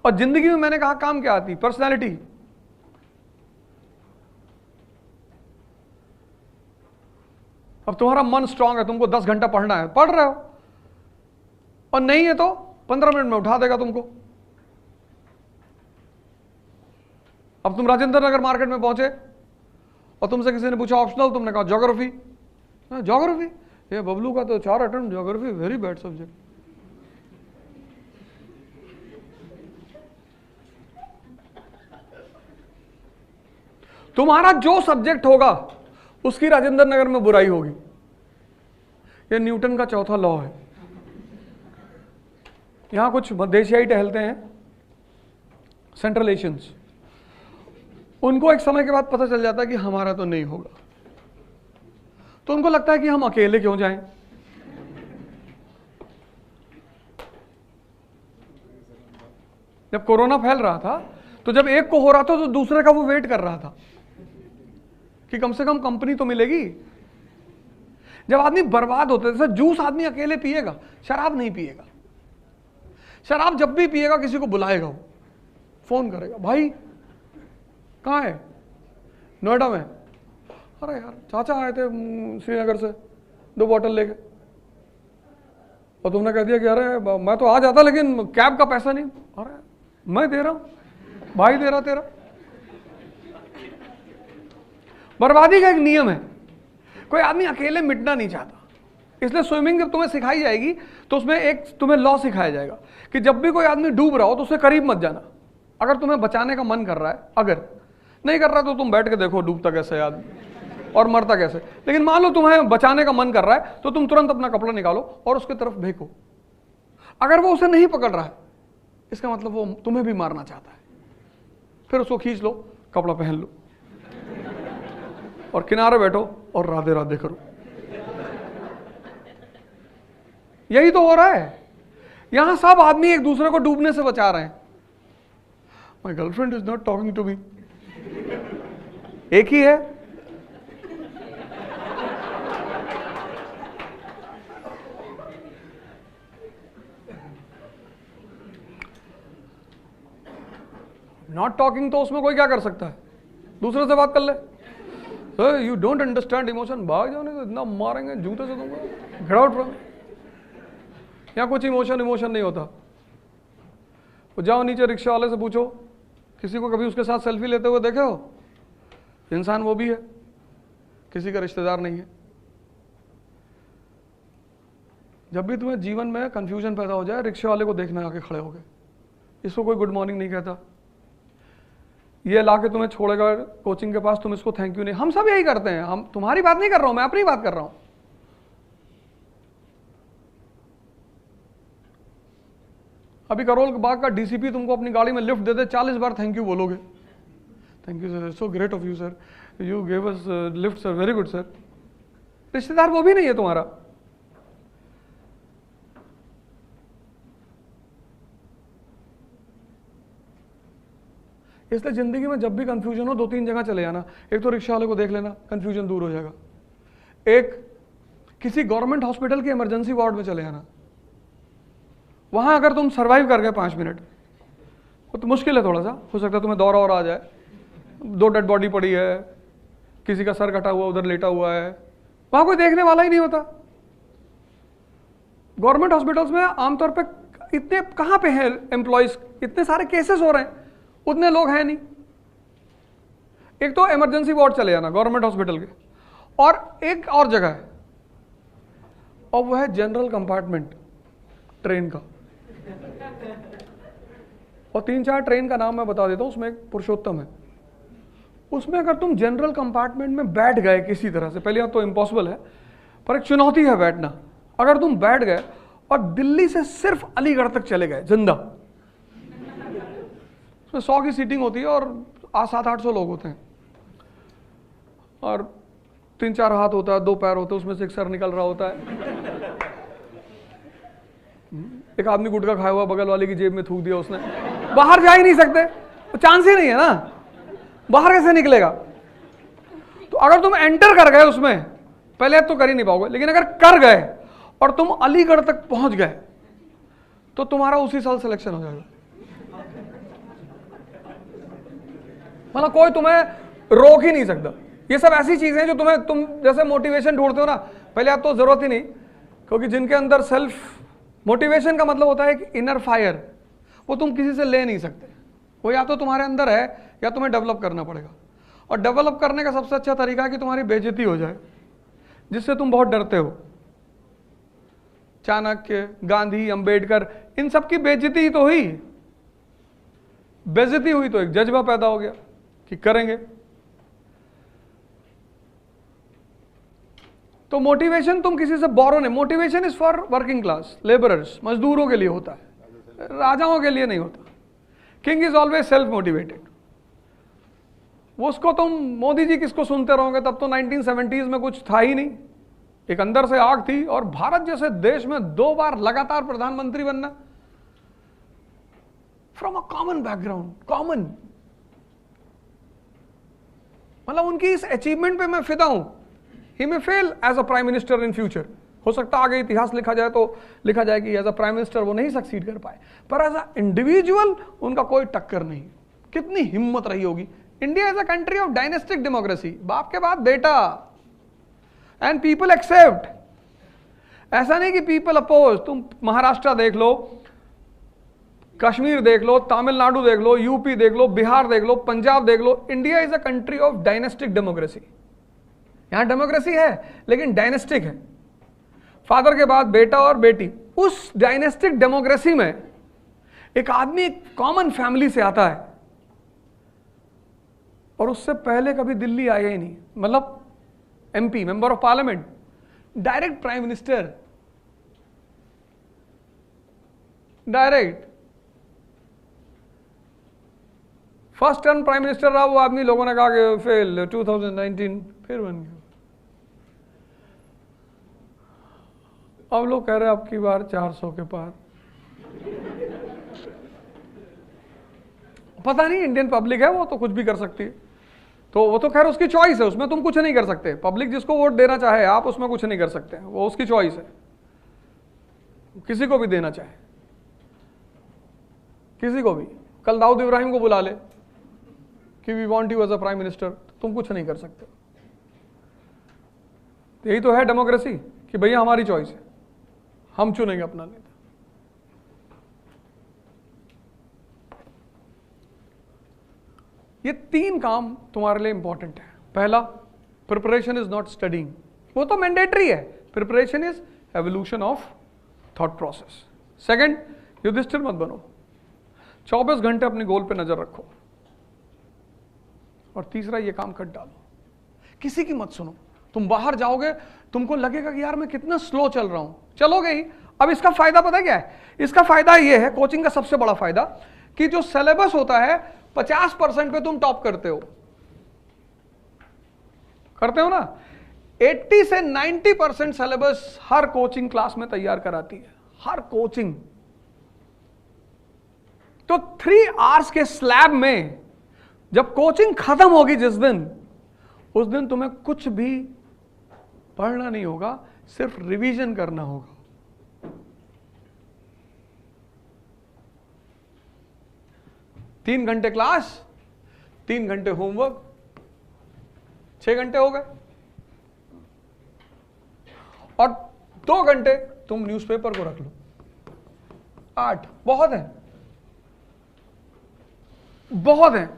और जिंदगी में मैंने कहा काम क्या आती? पर्सनालिटी। अब तुम्हारा मन स्ट्रांग है, तुमको 10 घंटा पढ़ना है, पढ़ रहे हो, और नहीं है तो 15 मिनट में उठा देगा तुमको। अब तुम राजेंद्र नगर मार्केट में पहुंचे और तुमसे किसी ने पूछा ऑप्शनल, तुमने कहा ज्योग्राफी। ज्योग्राफी, ये बबलू का तो 4 attempt geography, very bad subject. तुम्हारा जो सब्जेक्ट होगा उसकी राजेंद्र नगर में बुराई होगी। यह न्यूटन का चौथा लॉ है। यहां कुछ मध्य एशियाई टहलते हैं, सेंट्रल एशियंस, उनको एक समय के बाद पता चल जाता है कि हमारा तो नहीं होगा, तो उनको लगता है कि हम अकेले क्यों जाएं। जब कोरोना फैल रहा था तो जब एक को हो रहा था तो दूसरे का वो वेट कर रहा था कि कम से कम कंपनी तो मिलेगी। जब आदमी बर्बाद होते थे, जूस आदमी अकेले पिएगा, शराब नहीं पिएगा। शराब जब भी पिएगा किसी को बुलाएगा, वो फोन करेगा, भाई कहाँ है? नोएडा में। अरे यार चाचा आए थे श्रीनगर से 2 बॉटल लेके, और तुमने कह दिया कि अरे मैं तो आ जाता लेकिन कैब का पैसा नहीं। अरे मैं दे रहा हूं, भाई दे रहा तेरा। बर्बादी का एक नियम है, कोई आदमी अकेले मिटना नहीं चाहता। इसलिए स्विमिंग जब तुम्हें सिखाई जाएगी तो उसमें एक तुम्हें लॉ सिखाया जाएगा कि जब भी कोई आदमी डूब रहा हो तो उससे करीब मत जाना। अगर तुम्हें बचाने का मन कर रहा है, अगर नहीं कर रहा तो तुम बैठ के देखो डूबता कैसे है आदमी और मरता कैसे। लेकिन मान लो तुम्हें बचाने का मन कर रहा है तो तुम तुरंत अपना कपड़ा निकालो और उसकी तरफ फेंको। अगर वो उसे नहीं पकड़ रहा है इसका मतलब वो तुम्हें भी मारना चाहता है। फिर उसको खींच लो, कपड़ा पहन लो और किनारे बैठो और राधे राधे करो। यही तो हो रहा है। यहां सब आदमी एक दूसरे को डूबने से बचा रहे हैं। My girlfriend is not talking to me, एक ही है। नॉट टॉकिंग तो उसमें कोई क्या कर सकता है, दूसरे से बात कर ले। यू डोंट अंडरस्टैंड इमोशन, भाग जाने तो इतना मारेंगे जूते से तुमको, गेट आउट फ्रॉम। यहाँ कुछ इमोशन नहीं होता। वो जाओ नीचे रिक्शा वाले से पूछो, किसी को कभी उसके साथ सेल्फी लेते हुए देखे हो? इंसान वो भी है, किसी का रिश्तेदार नहीं है। जब भी तुम्हें जीवन में कंफ्यूजन पैदा हो जाए, रिक्शा वाले को देखना आके खड़े हो गए, इसको कोई गुड मॉर्निंग नहीं कहता, ये ला के तुम्हें छोड़ेगा कोचिंग के पास, तुम इसको थैंक यू नहीं। हम सब यही करते हैं। हम तुम्हारी बात नहीं कर रहा हूं, मैं अपनी बात कर रहा हूं। अभी करोल बाग का डीसीपी तुमको अपनी गाड़ी में लिफ्ट दे दे, 40 बार थैंक यू बोलोगे। Thank you sir, so great of you sir, you gave us lift sir, very good sir. रिश्तेदार वो भी नहीं है तुम्हारा। इसलिए जिंदगी में जब भी कंफ्यूजन हो 2-3 जगह चले जाना। एक तो रिक्शा वाले को देख लेना, कंफ्यूजन दूर हो जाएगा। एक किसी गवर्नमेंट हॉस्पिटल के इमरजेंसी वार्ड में चले जाना। वहां अगर तुम सरवाइव कर गए 5 मिनट, वो तो मुश्किल है थोड़ा सा, हो सकता है तुम्हें दौरा और आ जाए। 2 डेड बॉडी पड़ी है, किसी का सर कटा हुआ उधर लेटा हुआ है, वहां कोई देखने वाला ही नहीं होता। गवर्नमेंट हॉस्पिटल्स में आमतौर पे इतने कहां पे हैं एम्प्लॉयज, इतने सारे केसेस हो रहे हैं, उतने लोग हैं नहीं। एक तो इमरजेंसी वार्ड चले जाना गवर्नमेंट हॉस्पिटल के, और एक और जगह है, और वो है जनरल कंपार्टमेंट ट्रेन का। और 3-4 ट्रेन का नाम मैं बता देता हूं, उसमें एक पुरुषोत्तम है। उसमें अगर तुम जनरल कंपार्टमेंट में बैठ गए किसी तरह से, पहले तो इम्पॉसिबल है, पर एक चुनौती है बैठना। अगर तुम बैठ गए और दिल्ली से सिर्फ अलीगढ़ तक चले गए जिंदा, उसमें 100 की सीटिंग होती है और 700-800 लोग होते हैं, और 3-4 हाथ होता है, 2 पैर होते हैं, उसमें से एक सर निकल रहा होता है। एक आदमी गुटखा खाया हुआ बगल वाले की जेब में थूक दिया उसने, बाहर जा ही नहीं सकते, तो चांस ही नहीं है ना, बाहर कैसे निकलेगा। तो अगर तुम एंटर कर गए उसमें, पहले तो कर ही नहीं पाओगे, लेकिन अगर कर गए और तुम अलीगढ़ तक पहुंच गए तो तुम्हारा उसी साल सिलेक्शन हो जाएगा। मतलब कोई तुम्हें रोक ही नहीं सकता। ये सब ऐसी चीजें हैं जो तुम जैसे मोटिवेशन ढूंढते हो ना, पहले आप तो जरूरत ही नहीं, क्योंकि जिनके अंदर सेल्फ मोटिवेशन का मतलब होता है कि इनर फायर, वो तुम किसी से ले नहीं सकते, वो या तो तुम्हारे अंदर है या तुम्हें डेवलप करना पड़ेगा। और डेवलप करने का सबसे अच्छा तरीका है कि तुम्हारी बेइज्जती हो जाए, जिससे तुम बहुत डरते हो। चाणक्य, गांधी, अंबेडकर, इन सब की बेइज्जती ही तो हुई। बेइज्जती हुई तो एक जज्बा पैदा हो गया कि करेंगे। तो मोटिवेशन तुम किसी से बोरो नहीं, motivation is for working class, labourers, मजदूरों के लिए होता है, राजाओं के लिए नहीं होता। King is always self motivated. वो उसको तुम मोदी जी किसको सुनते रहोगे, तब तो 1970s में कुछ था ही नहीं, एक अंदर से आग थी। और भारत जैसे देश में 2 बार लगातार प्रधानमंत्री बनना, from a common background, common, मतलब उनकी इस अचीवमेंट पे मैं फिदा हूं। He may fail as a prime minister in future, हो सकता है आगे इतिहास लिखा जाए तो लिखा जाए कि एज अ प्राइम मिनिस्टर वो नहीं सक्सीड कर पाए, पर एज अ इंडिविजुअल उनका कोई टक्कर नहीं। कितनी हिम्मत रही होगी। India is a country of dynastic democracy, बाप के बाद बेटा, एंड पीपल एक्सेप्ट। ऐसा नहीं कि पीपल अपोज। तुम महाराष्ट्र देख लो, कश्मीर देख लो, तमिलनाडु देख लो, यूपी देख लो, बिहार देख लो, पंजाब देख लो, India is a country of dynastic democracy. यहां डेमोक्रेसी है लेकिन डायनेस्टिक है, फादर के बाद बेटा और बेटी। उस डायनेस्टिक डेमोक्रेसी में एक आदमी एक कॉमन फैमिली से आता है और उससे पहले कभी दिल्ली आया ही नहीं, मतलब MP, member of parliament, direct prime minister, direct first term prime minister रहा वो आदमी। लोगों ने कहा कि फेल, 2019 फिर बन गया। अब लोग कह रहे हैं अब की बार 400 के पार। पता नहीं, इंडियन पब्लिक है, वो तो कुछ भी कर सकती है। तो वो तो खैर उसकी चॉइस है, उसमें तुम कुछ नहीं कर सकते। पब्लिक जिसको वोट देना चाहे आप उसमें कुछ नहीं कर सकते, वो उसकी चॉइस है। किसी को भी देना चाहे, किसी को भी। कल दाऊद इब्राहिम को बुला ले कि we want you as a prime minister, तुम कुछ नहीं कर सकते। यही तो है डेमोक्रेसी कि भैया हमारी चॉइस है, हम चुनेंगे अपना नेता। ये 3 काम तुम्हारे लिए इंपॉर्टेंट है। पहला, प्रिपरेशन इज नॉट स्टडिंग, वो तो मैंडेटरी है। Preparation is evolution of thought process. Second, Yudhishthir मत बनो, 24 घंटे अपने गोल पे नजर रखो। और तीसरा, ये काम कर डालो, किसी की मत सुनो। तुम बाहर जाओगे, तुमको लगेगा कि यार मैं कितना स्लो चल रहा हूं, चलोगे ही। अब इसका फायदा पता क्या है? इसका फायदा ये है, कोचिंग का सबसे बड़ा फायदा, कि जो सिलेबस होता है 50% पे तुम टॉप करते हो ना। 80 से 90% सिलेबस हर कोचिंग क्लास में तैयार कराती है, हर कोचिंग। तो 3 आवर्स के स्लैब में जब कोचिंग खत्म होगी जिस दिन, उस दिन तुम्हें कुछ भी पढ़ना नहीं होगा, सिर्फ रिवीजन करना होगा। तीन घंटे क्लास, 3 घंटे होमवर्क, 6 घंटे हो गए। और 2 घंटे तुम न्यूज़पेपर को रख लो, 8 बहुत है, बहुत है,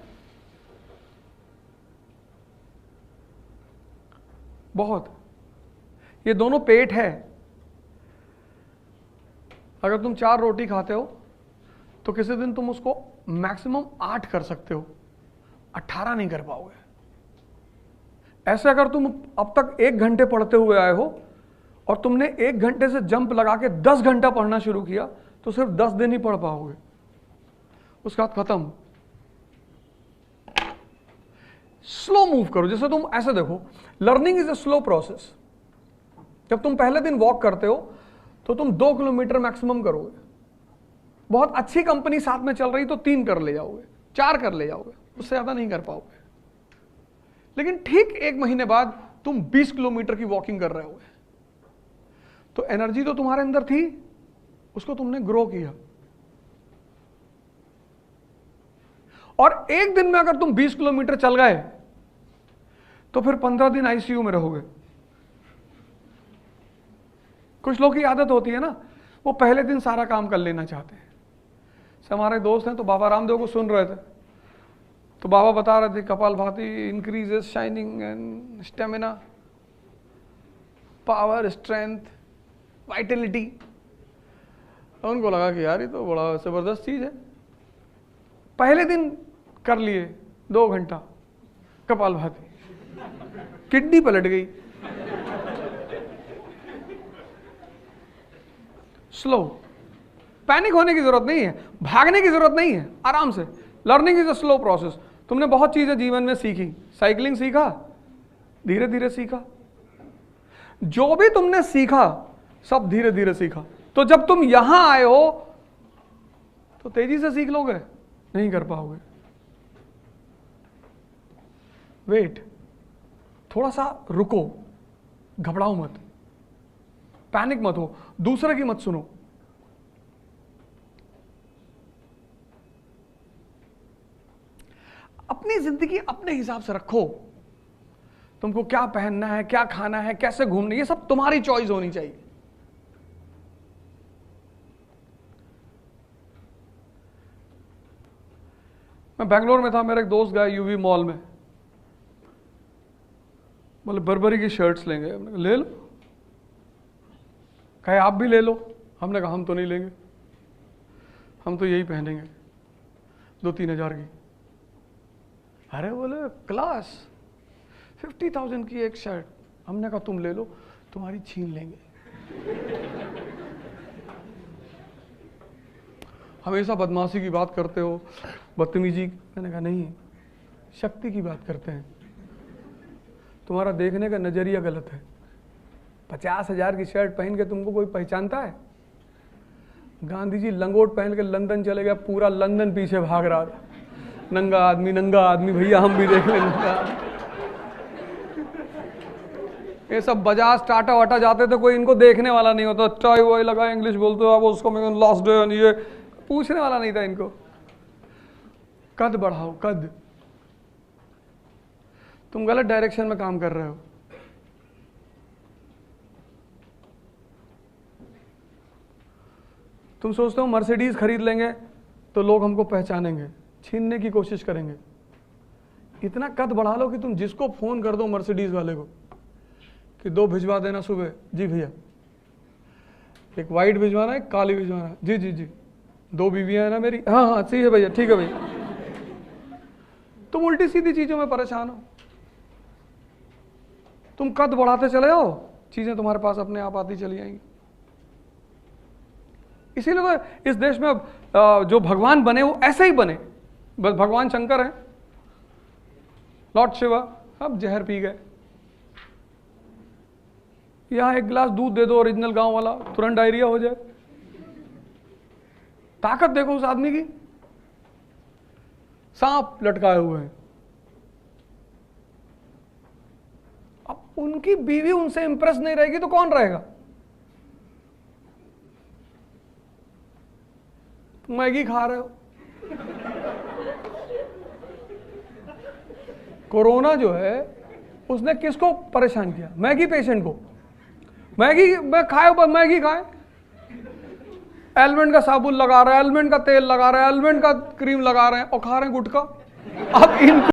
बहुत। ये दोनों पेट है। अगर तुम 4 रोटी खाते हो तो किसी दिन तुम उसको मैक्सिमम 8 कर सकते हो, 18 नहीं कर पाओगे। ऐसे अगर तुम अब तक 1 घंटे पढ़ते हुए आए हो और तुमने 1 घंटे से जंप लगा के 10 घंटा पढ़ना शुरू किया, तो सिर्फ 10 दिन ही पढ़ पाओगे, उसके बाद खत्म। स्लो मूव करो। जैसे तुम ऐसे देखो, learning is a slow process. जब तुम पहले दिन वॉक करते हो तो तुम 2 किलोमीटर मैक्सिमम करोगे। बहुत अच्छी कंपनी साथ में चल रही तो 3 कर ले जाओगे, 4 कर ले जाओगे, उससे ज्यादा नहीं कर पाओगे। लेकिन ठीक 1 महीने बाद तुम 20 किलोमीटर की वॉकिंग कर रहे होगे, तो एनर्जी तो तुम्हारे अंदर थी, उसको तुमने ग्रो किया। और एक दिन में अगर तुम 20 किलोमीटर चल गए तो फिर 15 दिन आईसीयू में रहोगे। कुछ लोग की आदत होती है ना, वो पहले दिन सारा काम कर लेना चाहते हैं। हमारे दोस्त हैं तो बाबा रामदेव को सुन रहे थे, तो बाबा बता रहे थे kapalbhati increases shining and stamina, power, strength, Vitality. उनको लगा कि यार ये तो बड़ा जबरदस्त चीज है। पहले दिन कर लिए 2 घंटा कपालभाति, किडनी पलट गई। स्लो, पैनिक होने की जरूरत नहीं है, भागने की जरूरत नहीं है, आराम से। Learning is a slow process. तुमने बहुत चीजें जीवन में सीखी, साइकिलिंग सीखा, धीरे धीरे सीखा। जो भी तुमने सीखा सब धीरे धीरे सीखा। तो जब तुम यहां आए हो तो तेजी से सीख लोगे? नहीं कर पाओगे। वेट, थोड़ा सा रुको, घबराओ मत, पैनिक मत हो, दूसरे की मत सुनो। अपनी जिंदगी अपने हिसाब से रखो। तुमको क्या पहनना है, क्या खाना है, कैसे घूमना है, ये सब तुम्हारी चॉइस होनी चाहिए। मैं बेंगलोर में था, मेरा एक दोस्त गया यूवी मॉल में, बोले बर्बरी की शर्ट्स लेंगे। हमने कहा ले लो। कहे आप भी ले लो। हमने कहा हम तो नहीं लेंगे, हम तो यही पहनेंगे 2-3 हज़ार की। अरे बोले क्लास, 50,000 की एक शर्ट। हमने कहा तुम ले लो, तुम्हारी छीन लेंगे। हमेशा बदमाशी की बात करते हो, बदतमीजी। मैंने कहा नहीं, शक्ति की बात करते हैं। तुम्हारा देखने का नजरिया गलत है। 50,000 की शर्ट पहन के तुमको कोई पहचानता है? गांधी जी लंगोट पहन के लंदन चले गए, पूरा लंदन पीछे भाग रहा था। नंगा आदमी, भैया हम भी देख लें नंगा आदमी। ये सब बजाज टाटा वाटा जाते थे, कोई इनको देखने वाला नहीं होता। टाई वाई लगा, इंग्लिश बोलते हो आप, उसको मैं लास्ट डे, ये पूछने वाला नहीं था इनको। कद बढ़ाओ, कद। तुम गलत डायरेक्शन में काम कर रहे हो। तुम सोचते हो मर्सिडीज खरीद लेंगे तो लोग हमको पहचानेंगे, छीनने की कोशिश करेंगे। इतना कद बढ़ा लो कि तुम जिसको फोन कर दो मर्सिडीज वाले को कि 2 भिजवा देना सुबह। जी भैया, एक वाइट भिजवाना, एक काली भिजवाना। जी जी जी, 2 बीवियां है ना मेरी। हाँ हाँ सही है भैया, ठीक है भैया। तुम उल्टी सीधी चीजों में परेशान हो। तुम कद बढ़ाते चले जाओ, चीजें तुम्हारे पास अपने आप आती चली जाएंगी। इसीलिए तो इस देश में जो भगवान बने वो ऐसे ही बने। बस भगवान शंकर हैं, लॉर्ड शिवा, अब जहर पी गए। यहां एक गिलास दूध दे दो ओरिजिनल गांव वाला, तुरंत डायरिया हो जाए। ताकत देखो उस आदमी की, सांप लटकाए हुए हैं। अब उनकी बीवी उनसे इंप्रेस नहीं रहेगी तो कौन रहेगा? मैगी खा रहे हो। कोरोना जो है उसने किसको परेशान किया? मैगी पेशेंट को। मैगी में खाए, मैगी खाए, एलमेंट का साबुन लगा रहे हैं, एलमेंट का तेल लगा रहे हैं, एलमेंट का क्रीम लगा रहे हैं और खा रहे हैं गुटखा। अब इनको